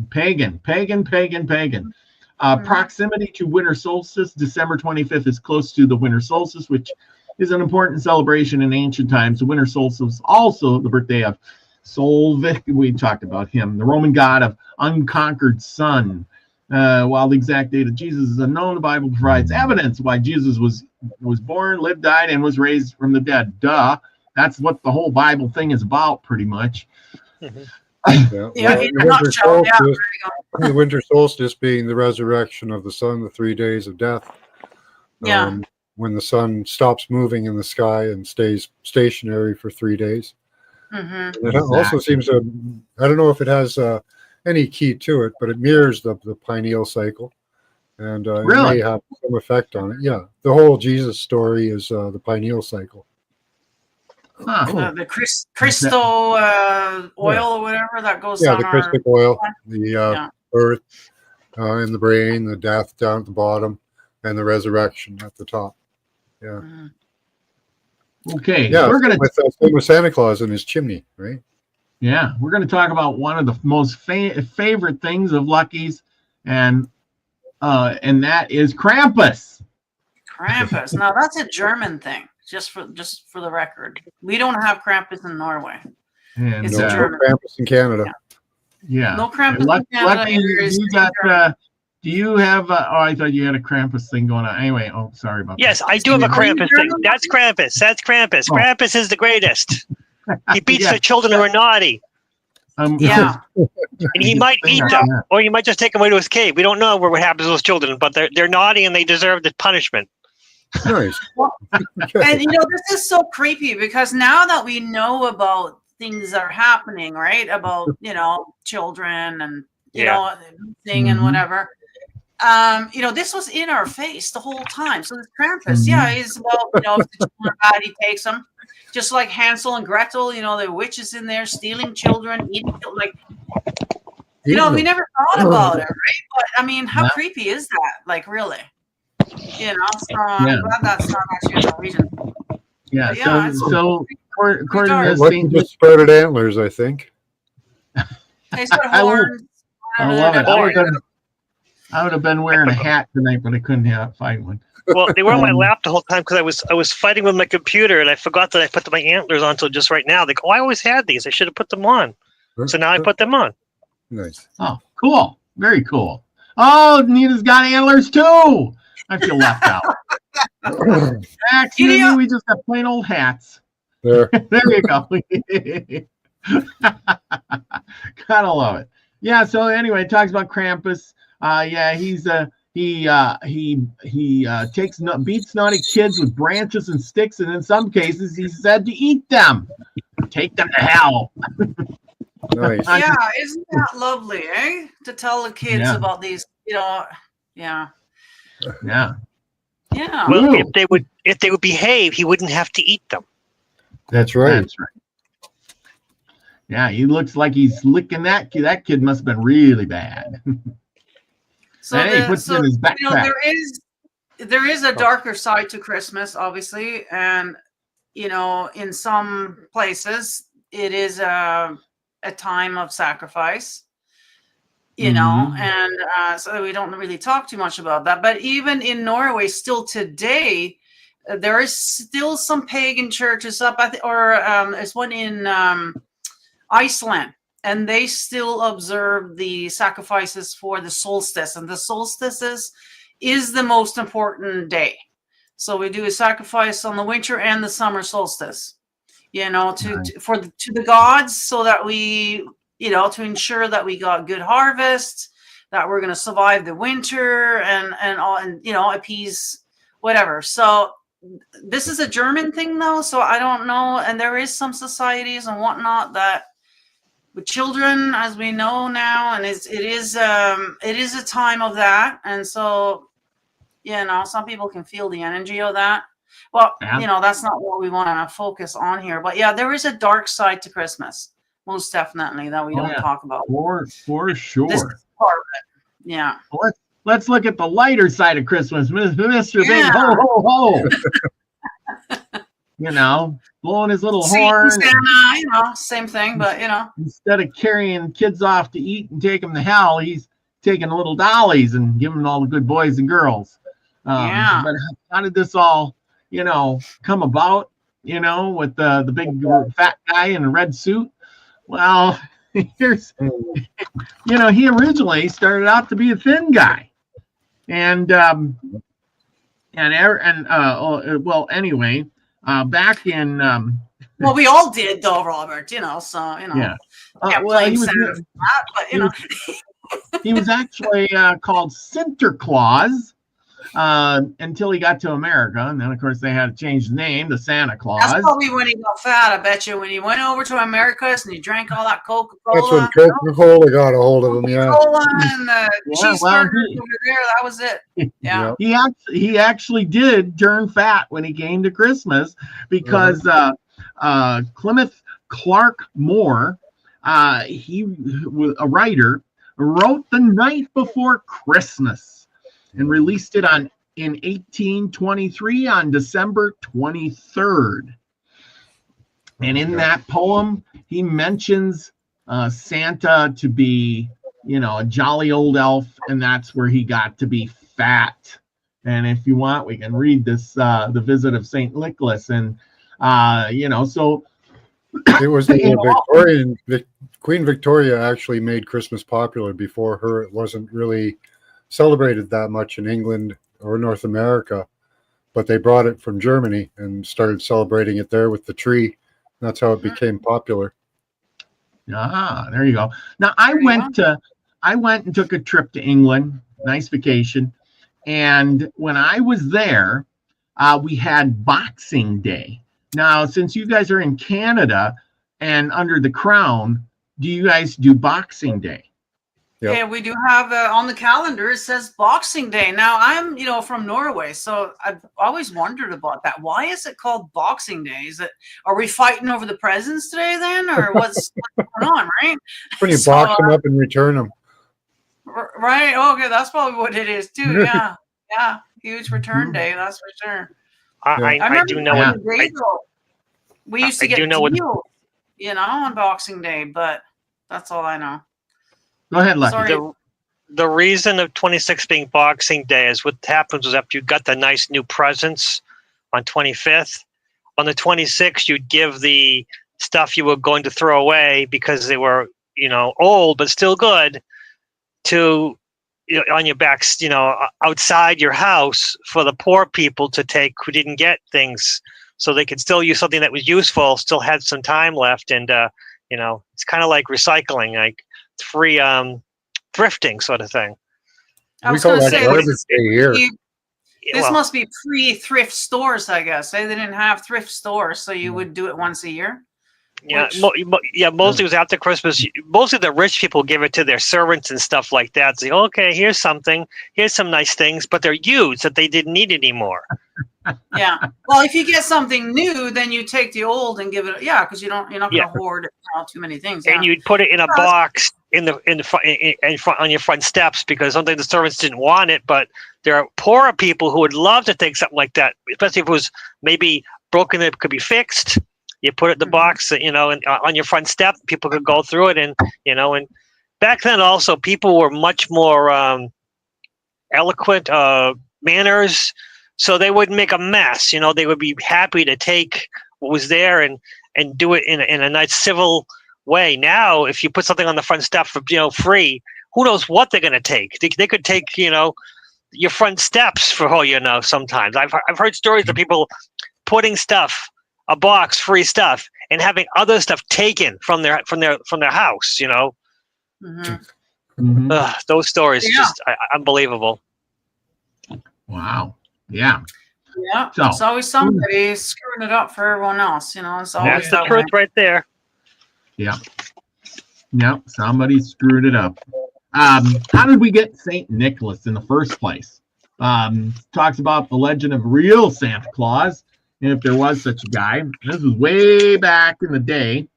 Speaker 2: pagans.
Speaker 1: Pagan. Proximity to winter solstice, December 25th is close to the winter solstice, which is an important celebration in ancient times. The winter solstice was also the birthday of Solvic. We talked about him, the Roman god of unconquered sun. While the exact date of Jesus is unknown, the Bible provides evidence why Jesus was born, lived, died, and was raised from the dead. Duh. That's what the whole Bible thing is about, pretty much.
Speaker 4: The winter solstice being the resurrection of the sun, the 3 days of death. When the sun stops moving in the sky and stays stationary for 3 days. It also seems to, I don't know if it has any key to it, but it mirrors the pineal cycle, and it may have some effect on it. Yeah, the whole Jesus story is the pineal cycle.
Speaker 2: The crystal oil or whatever that goes on.
Speaker 4: The crystal oil, the birth in the brain, the death down at the bottom, and the resurrection at the top. Yeah.
Speaker 1: Okay.
Speaker 4: Yeah, we're gonna with Santa Claus in his chimney, right?
Speaker 1: Yeah, we're going to talk about one of the most favorite things of Lucky's, and that is Krampus.
Speaker 2: Krampus. Now that's a German thing. Just for the record, we don't have Krampus in Norway.
Speaker 1: And
Speaker 2: it's a German.
Speaker 4: Krampus in Canada.
Speaker 1: Yeah.
Speaker 2: No Krampus in Canada.
Speaker 1: Do you have? Oh, I thought you had a Krampus thing going on. Anyway, oh, sorry about
Speaker 3: Yes,
Speaker 1: that.
Speaker 3: I do have a Krampus thing. That's Krampus. That's Krampus.
Speaker 1: Oh.
Speaker 3: Krampus is the greatest. He beats
Speaker 1: Yeah.
Speaker 3: the children who are naughty,
Speaker 2: Yeah.
Speaker 3: and he might eat them, or he might just take them away to his cave. We don't know what happens to those children, but they're naughty and they deserve the punishment.
Speaker 4: Nice.
Speaker 2: And this is so creepy because now that we know about things that are happening, right? About children and thing and whatever. This was in our face the whole time. So this Krampus, he's if the children are bad, he takes them. Just like Hansel and Gretel, the witches in there stealing children, eating we never thought about it, right? But I mean, how creepy is that? Like, really? So I'm glad that's not actually a Norwegian.
Speaker 1: Yeah.
Speaker 2: Yeah,
Speaker 1: So according to
Speaker 4: Like
Speaker 1: Saint,
Speaker 4: just sprouted antlers, I think.
Speaker 2: He's got
Speaker 1: I
Speaker 2: horns.
Speaker 1: I love it. I would have been wearing a hat tonight, but I couldn't find one.
Speaker 3: Well, they were on my lap the whole time because I was fighting with my computer, and I forgot that I put my antlers on until just right now. They go, I always had these. I should have put them on. So now I put them on.
Speaker 4: Nice.
Speaker 1: Oh, cool. Very cool. Oh, Nina's got antlers too. I feel left out. Actually, we just have plain old hats.
Speaker 4: There.
Speaker 1: There you go. Gotta love it. Yeah. So anyway, it talks about Krampus. He beats naughty kids with branches and sticks, and in some cases, he's said to eat them. Take them to hell.
Speaker 4: Nice.
Speaker 2: Yeah, isn't that lovely, eh? To tell the kids about these, Yeah.
Speaker 1: Yeah.
Speaker 2: Yeah.
Speaker 3: Well, if they would behave, he wouldn't have to eat them.
Speaker 4: That's right.
Speaker 1: That's right. Yeah, he looks like he's licking that kid. That kid must have been really bad.
Speaker 2: So,
Speaker 1: he puts it in his backpack.
Speaker 2: there is a darker side to Christmas, obviously, and in some places it is a time of sacrifice. And so we don't really talk too much about that. But even in Norway, still today, there is still some pagan churches up, there's one in Iceland, and they still observe the sacrifices for the solstice, and the solstice is the most important day. So we do a sacrifice on the winter and the summer solstice, to the gods, so that we, to ensure that we got good harvest, that we're going to survive the winter and appease whatever. So this is a German thing though, so I don't know. And there is some societies and whatnot that with children, as we know now, and it is a time of that. And so, some people can feel the energy of that. Well, that's not what we want to focus on here. But yeah, there is a dark side to Christmas, most definitely, that we don't talk about.
Speaker 1: For sure.
Speaker 2: This is part of it. Yeah.
Speaker 1: Well, let's look at the lighter side of Christmas, Mr. Big Ho Ho Ho. Blowing his little horn.
Speaker 2: Santa, same thing, but
Speaker 1: instead of carrying kids off to eat and take them to hell, he's taking little dollies and giving them all the good boys and girls. But how did this all, come about? With the big fat guy in a red suit. Well, here's, he originally started out to be a thin guy, and anyway, back in
Speaker 2: well, we all did though, Robert. He was
Speaker 1: he was actually called Sinterklaas until he got to America, and then of course they had to change the name to Santa Claus.
Speaker 2: That's probably when he got fat. I bet you when he went over to Americas and he drank all that Coca-Cola.
Speaker 4: That's when Coca-Cola got a hold of him. Yeah.
Speaker 2: Coca-Cola and the cheeseburgers over there. That was it. Yeah.
Speaker 1: He actually did turn fat when he came to Christmas because Clement Clark Moore, he was a writer, wrote The Night Before Christmas and released it in 1823 on December 23rd. And in that poem, he mentions Santa to be, a jolly old elf, and that's where he got to be fat. And if you want, we can read this, The Visit of St. Nicholas. And, so...
Speaker 4: It was the Queen Victoria actually made Christmas popular. Before her, it wasn't really celebrated that much in England or North America, but they brought it from Germany and started celebrating it there with the tree. That's how it became popular.
Speaker 1: Ah, there you go. Now I went and took a trip to England, nice vacation. And when I was there, we had Boxing Day. Now, since you guys are in Canada and under the Crown, do you guys do Boxing Day?
Speaker 4: Yep.
Speaker 2: Yeah, we do have on the calendar, it says Boxing Day. Now, I'm, from Norway, so I've always wondered about that. Why is it called Boxing Day? Are we fighting over the presents today then? Or what's going on, right?
Speaker 4: When you box them up and return them.
Speaker 2: Right. Okay, that's probably what it is too. Yeah. Yeah. Huge return day, that's for sure.
Speaker 3: I do know
Speaker 2: what we used to get deals, on Boxing Day, but that's all I know.
Speaker 1: Go ahead, Lucky.
Speaker 2: Sorry.
Speaker 3: The reason of 26 being Boxing Day is what happens was after you got the nice new presents on 25th, on the 26th, you'd give the stuff you were going to throw away because they were, old but still good to, on your backs, outside your house for the poor people to take who didn't get things so they could still use something that was useful, still had some time left. And, it's kind of like recycling, like free thrifting sort of thing.
Speaker 2: I was going to say,
Speaker 3: This
Speaker 2: must be pre-thrift stores, I guess. They didn't have thrift stores, so you would do it once a year.
Speaker 3: Yeah, mostly it was after Christmas. Mostly the rich people give it to their servants and stuff like that. Say, okay, here's something. Here's some nice things, but they're used that they didn't need anymore.
Speaker 2: Yeah. Well, if you get something new, then you take the old and give it. Yeah, because you're not going to hoard too many things.
Speaker 3: And you'd put it in a box in front on your front steps because sometimes the servants didn't want it, but there are poorer people who would love to take something like that, especially if it was maybe broken. It could be fixed. You put it in the box, and on your front step, people could go through it, and back then also people were much more eloquent manners, so they wouldn't make a mess. They would be happy to take what was there and do it in a nice civil way. Now, if you put something on the front step for free, who knows what they're going to take? They could take your front steps for all you know. Sometimes I've heard stories of people putting stuff. A box, free stuff, and having other stuff taken from their house. Those stories just unbelievable.
Speaker 1: Wow. Yeah.
Speaker 2: Yeah. So, it's always somebody screwing it up for everyone else. It's always
Speaker 3: that's the truth right there.
Speaker 1: Yeah. Yeah. Somebody screwed it up. How did we get Saint Nicholas in the first place? Talks about the legend of real Santa Claus. If there was such a guy. This was way back in the day.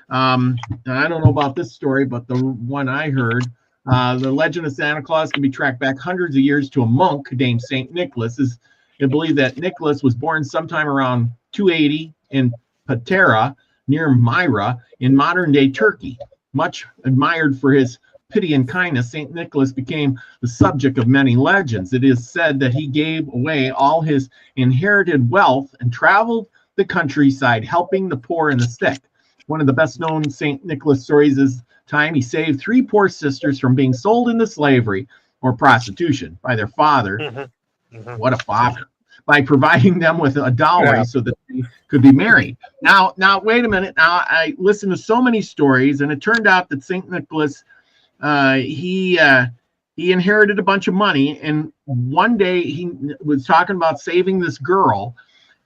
Speaker 1: I don't know about this story, but the one I heard, the legend of Santa Claus can be tracked back hundreds of years to a monk named St. Nicholas. It's believed that Nicholas was born sometime around 280 in Patara, near Myra, in modern-day Turkey. Much admired for his pity and kindness, St. Nicholas became the subject of many legends. It is said that he gave away all his inherited wealth and traveled the countryside helping the poor and the sick. One of the best-known St. Nicholas stories is time he saved 3 poor sisters from being sold into slavery or prostitution by their father. What a father. By providing them with a dowry so that they could be married. Now, wait a minute. Now, I listened to so many stories, and it turned out that St. Nicholas he inherited a bunch of money, and one day he was talking about saving this girl,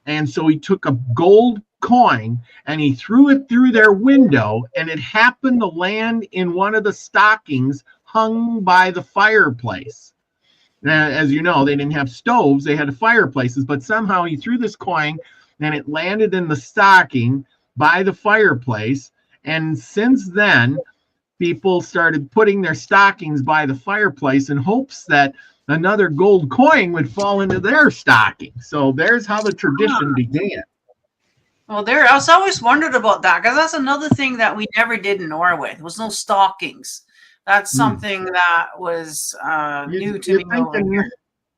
Speaker 1: and so he took a gold coin and he threw it through their window, and it happened to land in one of the stockings hung by the fireplace. Now, as you know, they didn't have stoves, they had fireplaces, but somehow he threw this coin and it landed in the stocking by the fireplace, and since then people started putting their stockings by the fireplace in hopes that another gold coin would fall into their stocking. So there's how the tradition began.
Speaker 2: Well, I was always wondered about that, because that's another thing that we never did in Norway. There was no stockings. That's something that was new to me.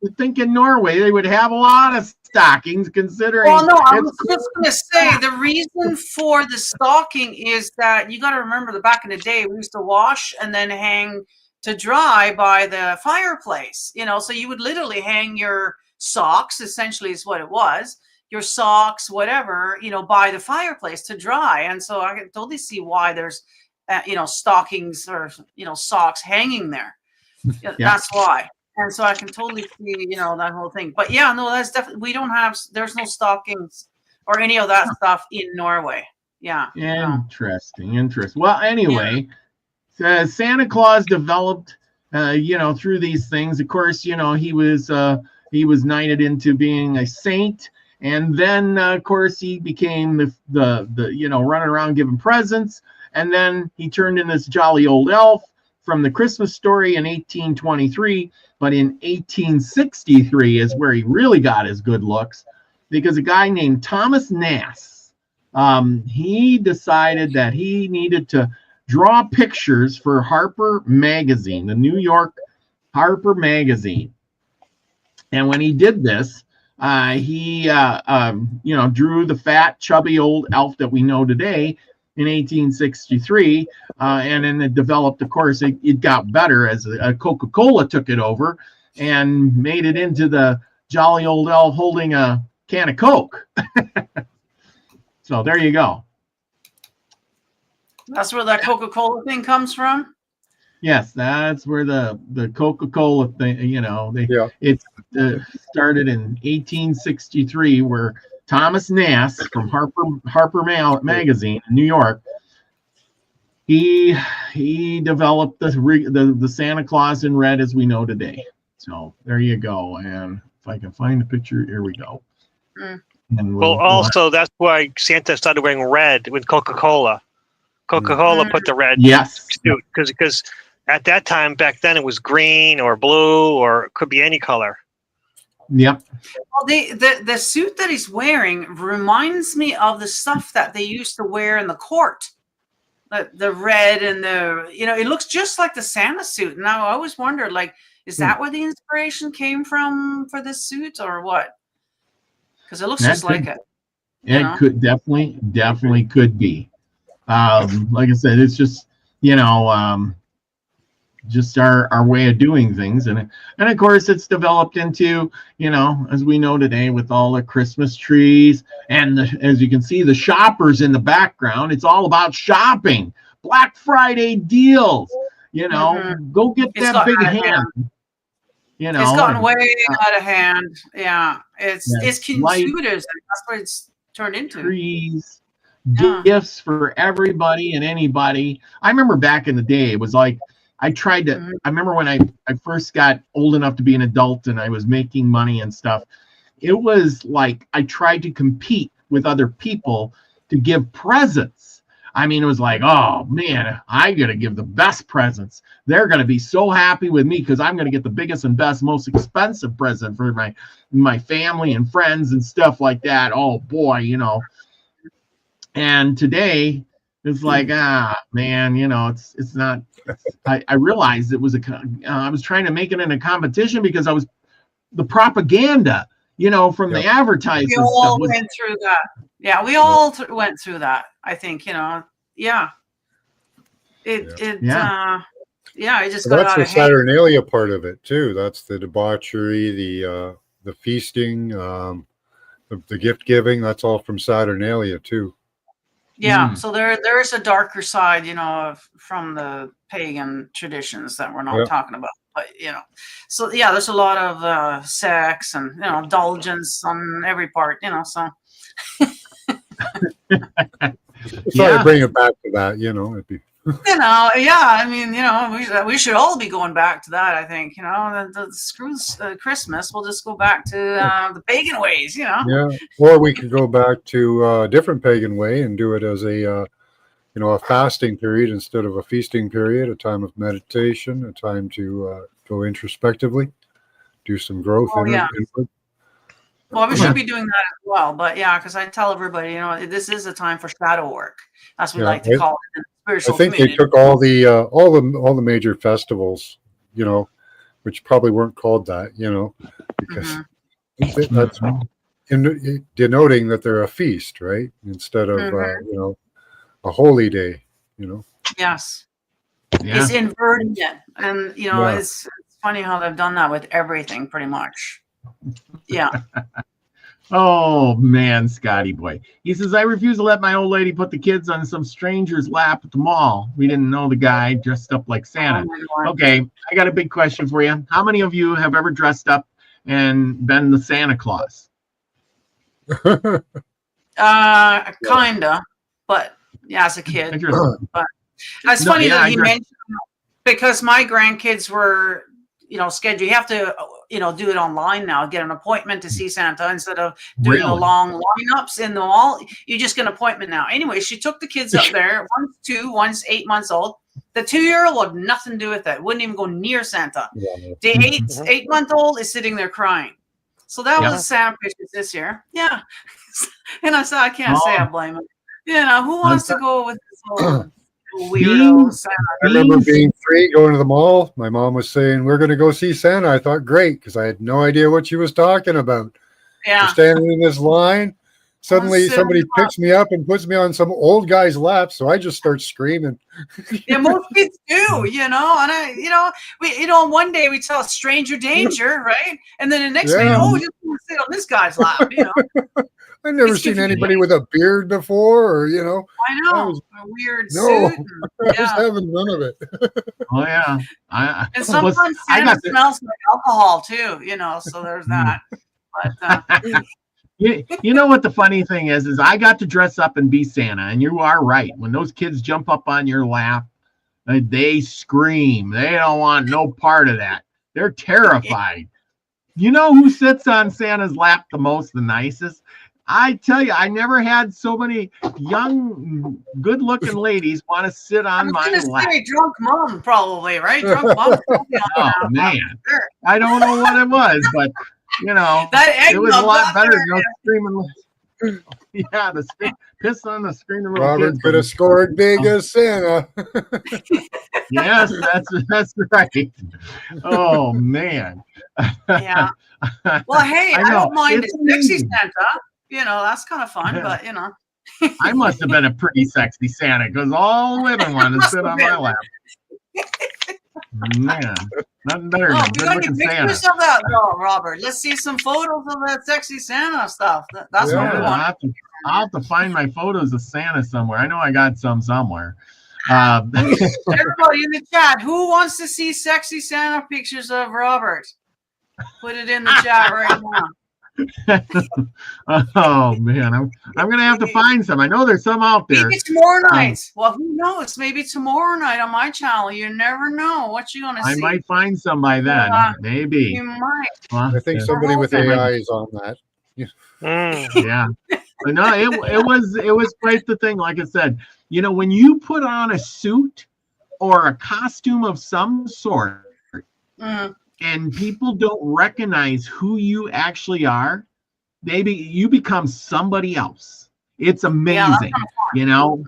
Speaker 1: You think in Norway they would have a lot of stockings, considering.
Speaker 2: Well, no, I was just going to say the reason for the stocking is that you got to remember that back in the day we used to wash and then hang to dry by the fireplace, you know, so you would literally hang your socks, essentially is what it was, your socks, whatever, you know, by the fireplace to dry. And so I can totally see why there's, you know, stockings or, you know, socks hanging there. Yeah. That's why. And so I can totally see, you know, that whole thing. But yeah, no, that's definitely, we don't have, there's no stockings or any of that stuff in Norway. Yeah.
Speaker 1: Interesting. Well, anyway, Santa Claus developed, you know, through these things. Of course, you know, he was knighted into being a saint, and then of course he became the you know, running around giving presents, and then he turned in this jolly old elf from the Christmas Story in 1823. But in 1863 is where he really got his good looks, because a guy named Thomas Nast, he decided that he needed to draw pictures for Harper Magazine, the New York Harper Magazine. And when he did this, he you know, drew the fat, chubby old elf that we know today in 1863, and then it developed. Of course, it got better as Coca-Cola took it over and made it into the jolly old elf holding a can of Coke. So there you go.
Speaker 2: That's where that Coca-Cola thing comes from.
Speaker 1: Yes, that's where the Coca-Cola thing, you know, it started in 1863, where Thomas Nast from Harper Magazine in New York, he developed the Santa Claus in red as we know today. So there you go. And if I can find the picture, here we go.
Speaker 3: Well, also that's why Santa started wearing red with Coca-Cola. Coca-Cola put the red suit because at that time back then it was green or blue or it could be any color.
Speaker 1: Yep.
Speaker 2: Well, the suit that he's wearing reminds me of the stuff that they used to wear in the court. The red and the, you know, it looks just like the Santa suit. Now I always wondered, like, is that where the inspiration came from for this suit or what? Because it looks just like it.
Speaker 1: It could definitely could be. Like I said, it's just, you know, just our way of doing things, and of course it's developed into, you know, as we know today with all the Christmas trees and as you can see, the shoppers in the background. It's all about shopping, Black Friday deals, you know. Go get that big hand. You know,
Speaker 2: it's gotten way out of hand. Yeah, it's consumerism. That's what it's turned into.
Speaker 1: Trees, gifts for everybody and anybody. I remember back in the day, it was like I tried to. I remember when I first got old enough to be an adult and I was making money and stuff. It was like I tried to compete with other people to give presents. I mean, it was like, oh man, I gotta give the best presents. They're gonna be so happy with me because I'm gonna get the biggest and best, most expensive present for my family and friends and stuff like that. Oh boy, you know. And today it's like, man, you know, it's not. I realized it was I was trying to make it in a competition because I was the propaganda, you know, from the advertising.
Speaker 2: We all went through that. Yeah, we all went through that. I think, you know, it just got
Speaker 4: that's
Speaker 2: out of
Speaker 4: the
Speaker 2: hand.
Speaker 4: Saturnalia part of it too. That's the debauchery, the feasting, the gift giving. That's all from Saturnalia too.
Speaker 2: Yeah, so there's a darker side, you know, from the pagan traditions that we're not talking about. But, you know, so yeah, there's a lot of sex and, you know, indulgence on every part, you know, so.
Speaker 4: Sorry to bring it back to that, you know. It'd be...
Speaker 2: You know, I mean, you know, we should all be going back to that, I think, you know, the screws Christmas, we'll just go back to the pagan ways, you know.
Speaker 4: Yeah, or we could go back to a different pagan way and do it as a, you know, a fasting period instead of a feasting period, a time of meditation, a time to go introspectively, do some growth. Input.
Speaker 2: Well, we should be doing that as well, but yeah, because I tell everybody, you know, this is a time for shadow work. That's what we like to call it in the spiritual
Speaker 4: I think
Speaker 2: community.
Speaker 4: they took all the major festivals, you know, which probably weren't called that, you know, because that's denoting that they're a feast, right? Instead of you know, a holy day, you know.
Speaker 2: Yes. is inverting it. And, you know,
Speaker 4: Yeah.
Speaker 2: it's funny how they've done that with everything pretty much. Yeah.
Speaker 1: Oh man, Scotty boy. He says, I refuse to let my old lady put the kids on some stranger's lap at the mall. We didn't know the guy dressed up like Santa.
Speaker 2: Oh,
Speaker 1: okay, I got a big question for you. How many of you have ever dressed up and been the Santa Claus?
Speaker 2: Kinda, but yeah, as a kid.
Speaker 1: Interesting.
Speaker 2: But it's funny that he mentioned, because my grandkids were, you know, scheduled. You have to, you know, do it online now. Get an appointment to see Santa instead of doing the long lineups in the mall. You just get an appointment now. Anyway, she took the kids up there. One's 2, one's 8 months old. The 2-year-old had nothing to do with it. Wouldn't even go near Santa. The 8-month-old is sitting there crying. So that was Santa pictures this year. Yeah. And I said, I can't say I blame him. You know, who wants to go with this whole weirdo Santa?
Speaker 4: I remember being 3, going to the mall. My mom was saying, we're going to go see Santa. I thought, great, because I had no idea what she was talking about.
Speaker 2: Yeah.
Speaker 4: We're standing in this line. Suddenly, somebody picks me up and puts me on some old guy's lap, so I just start screaming.
Speaker 2: Yeah, most kids do, you know. And one day we tell stranger danger, right? And then the next day, just want to sit on this guy's lap, you know.
Speaker 4: I've never seen anybody with a beard before, or, you know.
Speaker 2: I know, a weird suit.
Speaker 4: I was having none of it.
Speaker 1: Oh yeah,
Speaker 2: and sometimes Santa smells like alcohol too, you know. So there's that. But
Speaker 1: you know what the funny thing is I got to dress up and be Santa, and you are right. When those kids jump up on your lap, they scream. They don't want no part of that. They're terrified. You know who sits on Santa's lap the most, the nicest? I tell you, I never had so many young, good-looking ladies want to sit on my lap.
Speaker 2: Say drunk mom, probably, right? Drunk mom.
Speaker 1: Oh man, I don't know what it was, but you know, it was a lot better than those screaming. Yeah, the piss on the screaming little
Speaker 4: Robert
Speaker 1: kids.
Speaker 4: could have scored big as Santa.
Speaker 1: Yes, that's right. Oh man.
Speaker 2: Yeah. Well, hey, I don't mind a sexy Santa. You know, that's kind of fun, but you know.
Speaker 1: I must have been a pretty sexy Santa because all the women wanted to sit on my lap. Man, nothing better than good looking Santa.
Speaker 2: Pictures of that, Robert. Let's see some photos of that sexy Santa stuff. That's what we want.
Speaker 1: I'll have to find my photos of Santa somewhere. I know I got some somewhere.
Speaker 2: Everybody in the chat, who wants to see sexy Santa pictures of Robert? Put it in the chat right now.
Speaker 1: Oh man, I'm gonna have to find some. I know there's some out there.
Speaker 2: Maybe tomorrow night. Well, who knows? Maybe tomorrow night on my channel. You never know what you're gonna see.
Speaker 1: I might find some by then. Maybe
Speaker 2: you might.
Speaker 4: I think somebody with AI is on that.
Speaker 1: Yeah. But no, it was quite the thing. Like I said, you know, when you put on a suit or a costume of some sort. And people don't recognize who you actually are, you become somebody else. It's amazing, you know.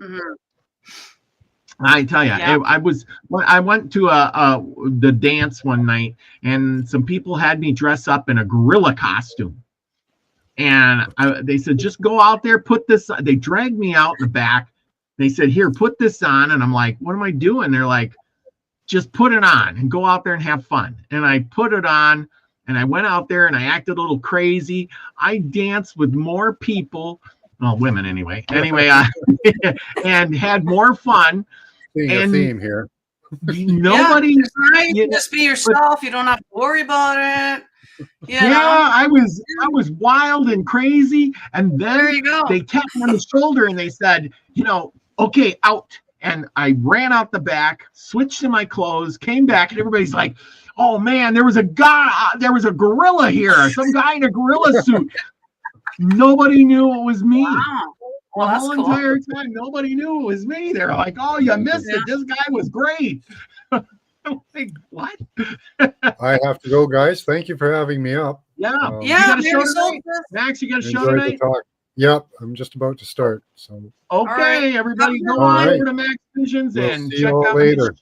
Speaker 1: I tell you, I went to the dance one night, and some people had me dress up in a gorilla costume, and they said, just go out there, put this. They dragged me out in the back. They said, here, put this on, and I'm like, what am I doing? They're like, just put it on and go out there and have fun. And I put it on and I went out there and I acted a little crazy. I danced with more people, well, women anyway, and had more fun.
Speaker 4: Seeing a theme here.
Speaker 1: Nobody.
Speaker 2: You just be yourself. You don't have to worry about it. You know?
Speaker 1: I was wild and crazy. And then they tapped me on the shoulder and they said, you know, okay, out. And I ran out the back, switched to my clothes, came back, and everybody's like, oh man, there was a gorilla here, some guy in a gorilla suit. Nobody knew it was me.
Speaker 2: Wow. Well,
Speaker 1: the whole entire time, nobody knew it was me. They're like, oh, you missed it. This guy was great. I'm like, what?
Speaker 4: I have to go, guys. Thank you for having me up.
Speaker 1: Yeah. You got a show tonight? Max, you got a show tonight?
Speaker 4: Yep, I'm just about to start. So
Speaker 1: okay, everybody, go on over to Max Visions and check out
Speaker 4: later.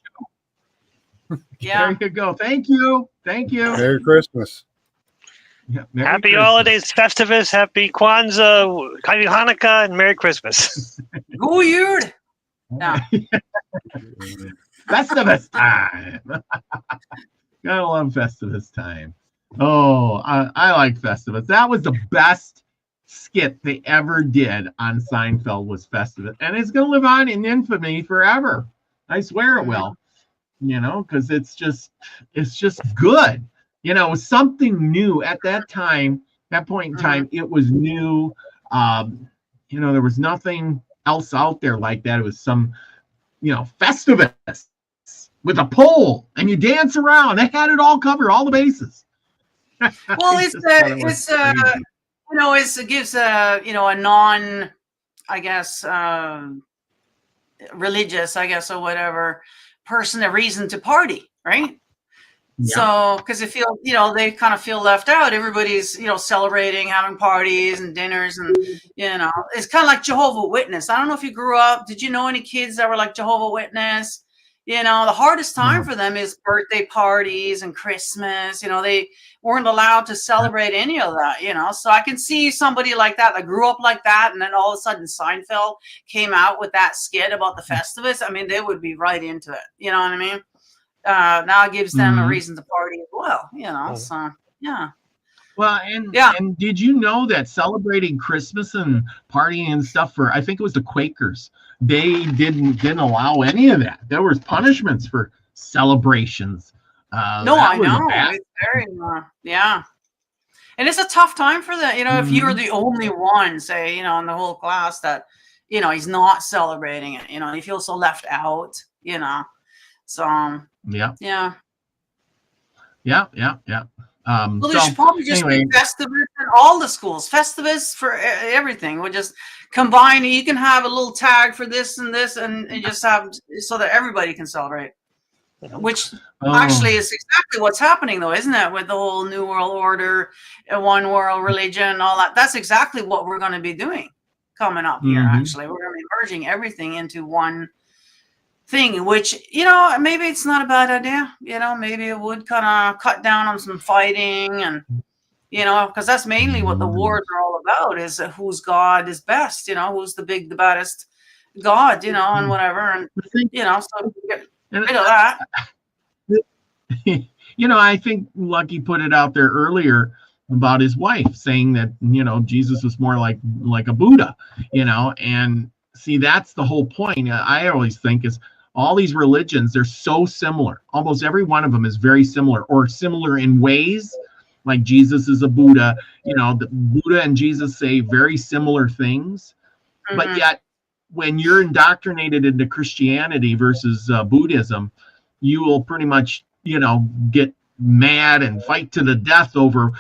Speaker 2: Yeah,
Speaker 1: there you go. Thank you.
Speaker 4: Merry Christmas.
Speaker 3: Yeah, happy holidays, Festivus, happy Kwanzaa, happy Hanukkah, and Merry Christmas.
Speaker 2: Weird. Yeah.
Speaker 1: Festivus time. Gotta love Festivus time. Oh, I like Festivus. That was the best skit they ever did on Seinfeld was Festivus. And it's going to live on in infamy forever. I swear it will, because it's just good. It was something new at that time, that point in time. It was new. There was nothing else out there like that. It was some, Festivus with a pole and you dance around. They had it all covered, all the bases.
Speaker 2: Well, it gives a non, I guess, religious, I guess, or whatever person a reason to party, right? Yeah. So, because they kind of feel left out. Everybody's, celebrating, having parties and dinners, and it's kind of like Jehovah's Witness. I don't know if you grew up. Did you know any kids that were like Jehovah's Witness? The hardest time for them is birthday parties and Christmas. They weren't allowed to celebrate any of that, So I can see somebody like that grew up like that, and then all of a sudden Seinfeld came out with that skit about the Festivus. I mean, they would be right into it. You know what I mean? Now it gives them a reason to party as well, So yeah.
Speaker 1: Well, and did you know that celebrating Christmas and partying and stuff I think it was the Quakers, they didn't allow any of that. There was punishments for celebrations.
Speaker 2: No, I know. It's very, and it's a tough time for them. If you're the only one, say, in the whole class that, he's not celebrating it. He feels so left out. So
Speaker 1: yeah.
Speaker 2: Well, there should probably just be Festivus in all the schools. Festivus for everything. We'll just combine. You can have a little tag for this and this, and just have so that everybody can celebrate. Which actually is exactly what's happening, though, isn't it? With the whole New World Order, one world religion, all that. That's exactly what we're going to be doing coming up here. Actually, we're going to be merging everything into one thing, which maybe it's not a bad idea. Maybe it would kind of cut down on some fighting, and because that's mainly what the wars are all about, is whose God is best, who's the baddest God, and whatever, and so get rid of that.
Speaker 1: I think Lucky put it out there earlier about his wife saying that Jesus was more like a Buddha, and see, that's the whole point. I always think is all these religions, they're so similar. Almost every one of them is very similar, or similar in ways. Like Jesus is a Buddha. The Buddha and Jesus say very similar things. But yet, when you're indoctrinated into Christianity versus Buddhism, you will pretty much, get mad and fight to the death over,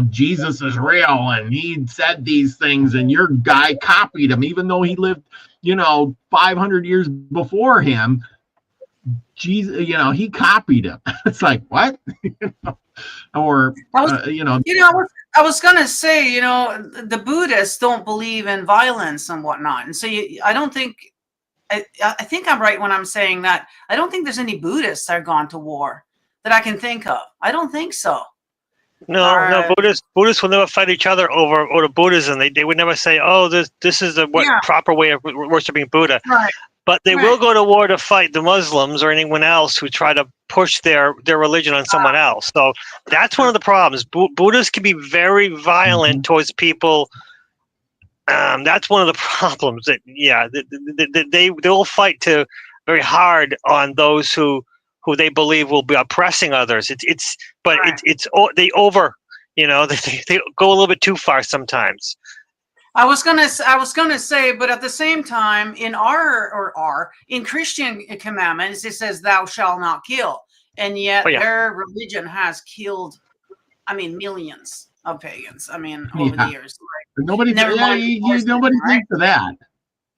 Speaker 1: Jesus is real and he said these things and your guy copied him, even though he lived 500 years before him. Jesus, he copied him. It's like, what? Or
Speaker 2: I was gonna say, the Buddhists don't believe in violence and whatnot, and so I don't think I think I'm right when I'm saying that I don't think there's any Buddhists that are gone to war that I can think of. I don't think so.
Speaker 3: No, Buddhists will never fight each other over Buddhism. They would never say, "Oh, this is the proper way of worshiping Buddha." Right. But they will go to war to fight the Muslims or anyone else who try to push their religion on someone else. So that's one of the problems. Buddhists can be very violent towards people. That's one of the problems. They'll fight very hard on those who they believe will be oppressing others. They go a little bit too far sometimes.
Speaker 2: I was gonna say, but at the same time, in in Christian commandments, it says "Thou shalt not kill," and yet their religion has killed, millions of pagans. Over the years,
Speaker 1: nobody thinks of that.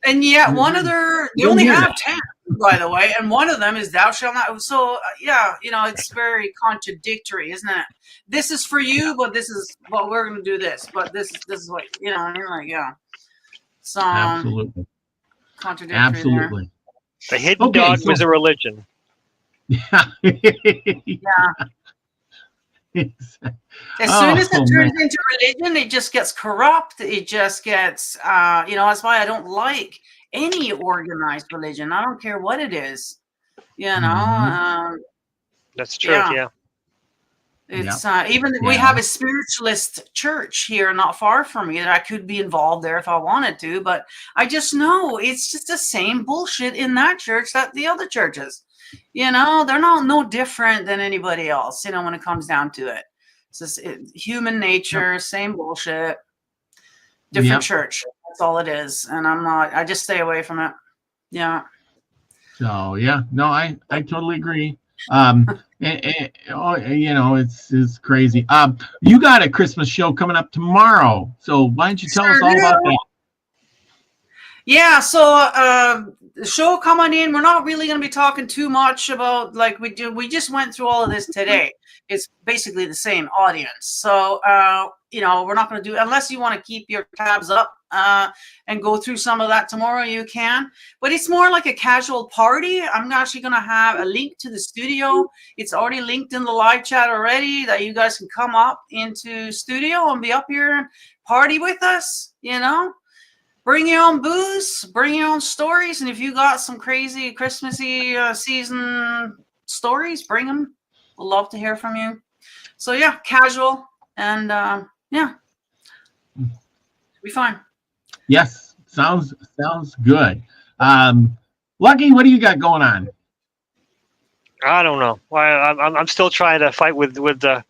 Speaker 2: And yet, they only have 10, by the way, and one of them is "Thou shalt not." So, it's very contradictory, isn't it? This is for you, but this is what we're going to do. This, but this is what So
Speaker 1: absolutely
Speaker 2: contradictory.
Speaker 1: Absolutely.
Speaker 3: There. The hidden dogma is a religion.
Speaker 1: Yeah.
Speaker 2: As soon as it turns into religion, it just gets corrupt. It just gets, that's why I don't like any organized religion. I don't care what it is. You know,
Speaker 1: Mhm.
Speaker 3: That's true.
Speaker 2: yeah.
Speaker 3: Yeah.
Speaker 2: It's even we
Speaker 1: Yeah.
Speaker 2: have a spiritualist church here not far from me that I could be involved there if I wanted to, but I just know it's just the same bullshit in that church that the other churches. You know, they're not no different than anybody else, you know, when it comes down to it. It's just human nature, same bullshit, different
Speaker 1: Yep.
Speaker 2: church. That's all it is. And I just stay away from it. Yeah.
Speaker 1: So yeah, no, I totally agree. You know, it's crazy. You got a Christmas show coming up tomorrow, so why don't you tell us all about that?
Speaker 2: Yeah, so the show coming in, we're not really going to be talking too much about like we do. We just went through all of this today. It's basically the same audience. So, you know, we're not going to do, unless you want to keep your tabs up and go through some of that tomorrow, you can. But it's more like a casual party. I'm actually going to have a link to the studio. It's already linked in the live chat already that you guys can come up into studio and be up here and party with us, you know. Bring your own booze, bring your own stories, and if you got some crazy Christmassy season stories, bring them. We'd love to hear from you. So yeah, casual and yeah, be fine.
Speaker 1: Yes, sounds good. Lucky, what do you got going on?
Speaker 3: I don't know. I'm still trying to fight with the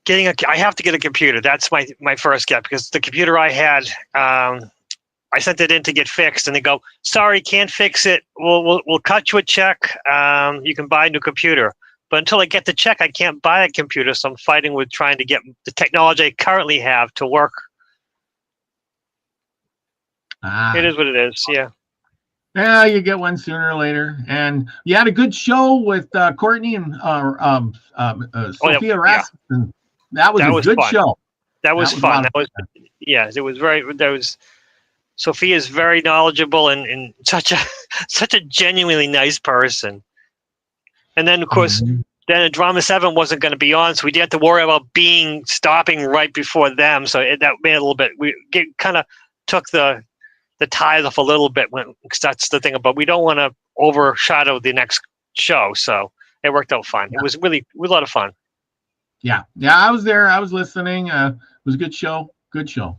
Speaker 3: getting I have to get a computer. That's my first step, because the computer I had, I sent it in to get fixed, and they go, "Sorry, can't fix it. We'll cut you a check. You can buy a new computer." But until I get the check, I can't buy a computer. So I'm fighting with trying to get the technology I currently have to work. It is what it is. Yeah.
Speaker 1: Yeah, you get one sooner or later. And you had a good show with Cortney and Sophia Rasmussen. That was a good show.
Speaker 3: That was fun. It was very. Sophia's very knowledgeable and such a genuinely nice person. And then of course, then Drama 7 wasn't going to be on, so we didn't have to worry about stopping right before them. So that made a little bit. We kind of took the ties off a little bit, because that's the thing about, we don't want to overshadow the next show. So it worked out fine. It was really a lot of fun. Yeah,
Speaker 1: I was there. I was listening. It was a good show. Good show.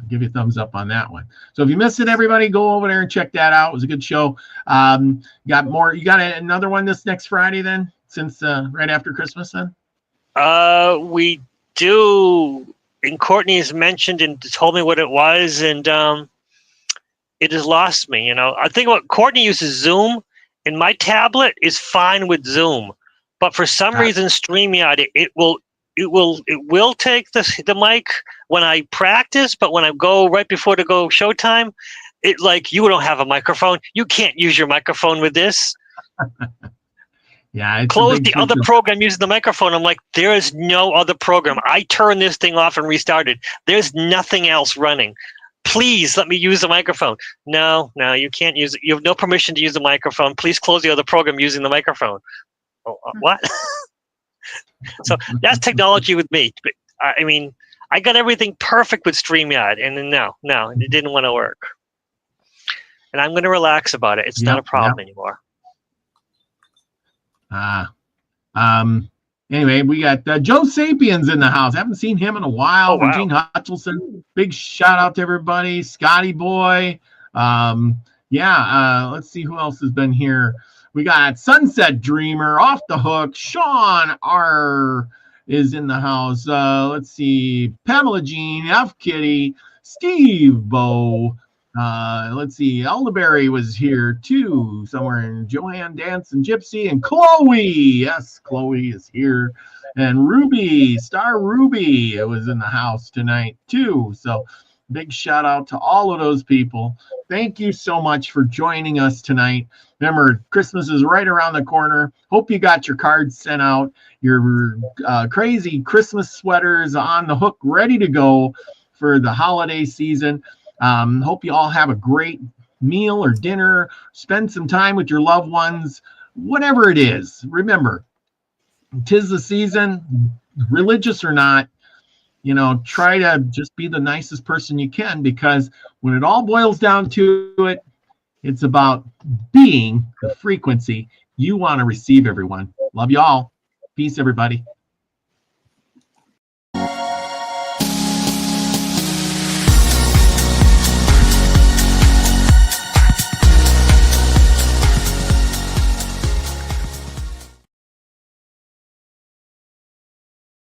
Speaker 1: Give you a thumbs up on that one. So if you missed it, everybody, go over there and check that out. It was a good show. Got more. You got another one this next Friday then, since right after Christmas then?
Speaker 3: We do. And Courtney has mentioned and told me what it was, and it has lost me. You know, I think about Courtney uses Zoom, and my tablet is fine with Zoom, but for some reason, StreamYard it will take the mic when I practice, but when I go right before to go showtime, it like, you don't have a microphone. You can't use your microphone with this.
Speaker 1: Yeah.
Speaker 3: Close the other program using the microphone. I'm like, there is no other program. I turned this thing off and restarted. There's nothing else running. Please let me use the microphone. No, you can't use it. You have no permission to use the microphone. Please close the other program using the microphone. Oh, what? So that's technology with me. I mean, I got everything perfect with StreamYard, and then no, it didn't want to work. And I'm going to relax about it. It's not a problem anymore.
Speaker 1: Anyway, we got Joe Sapien's in the house. Haven't seen him in a while.
Speaker 3: Oh, wow.
Speaker 1: Regine Hutchinson. Big shout out to everybody. Scotty Boy. Let's see who else has been here. We got Sunset Dreamer, Off the Hook. Sean R is in the house. Let's see. Pamela Jean, F Kitty, Steve Bo. Let's see. Elderberry was here too, somewhere in Joanne Dance and Gypsy, and Chloe. Yes, Chloe is here. And Ruby, Star Ruby, was in the house tonight too. So big shout out to all of those people. Thank you so much for joining us tonight. Remember, Christmas is right around the corner. Hope you got your cards sent out, your crazy Christmas sweaters on the hook, ready to go for the holiday season. Hope you all have a great meal or dinner. Spend some time with your loved ones, whatever it is. Remember, 'tis the season, religious or not. You know, try to just be the nicest person you can, because when it all boils down to it, It's about being the frequency you want to receive, everyone. Love you all. Peace, everybody.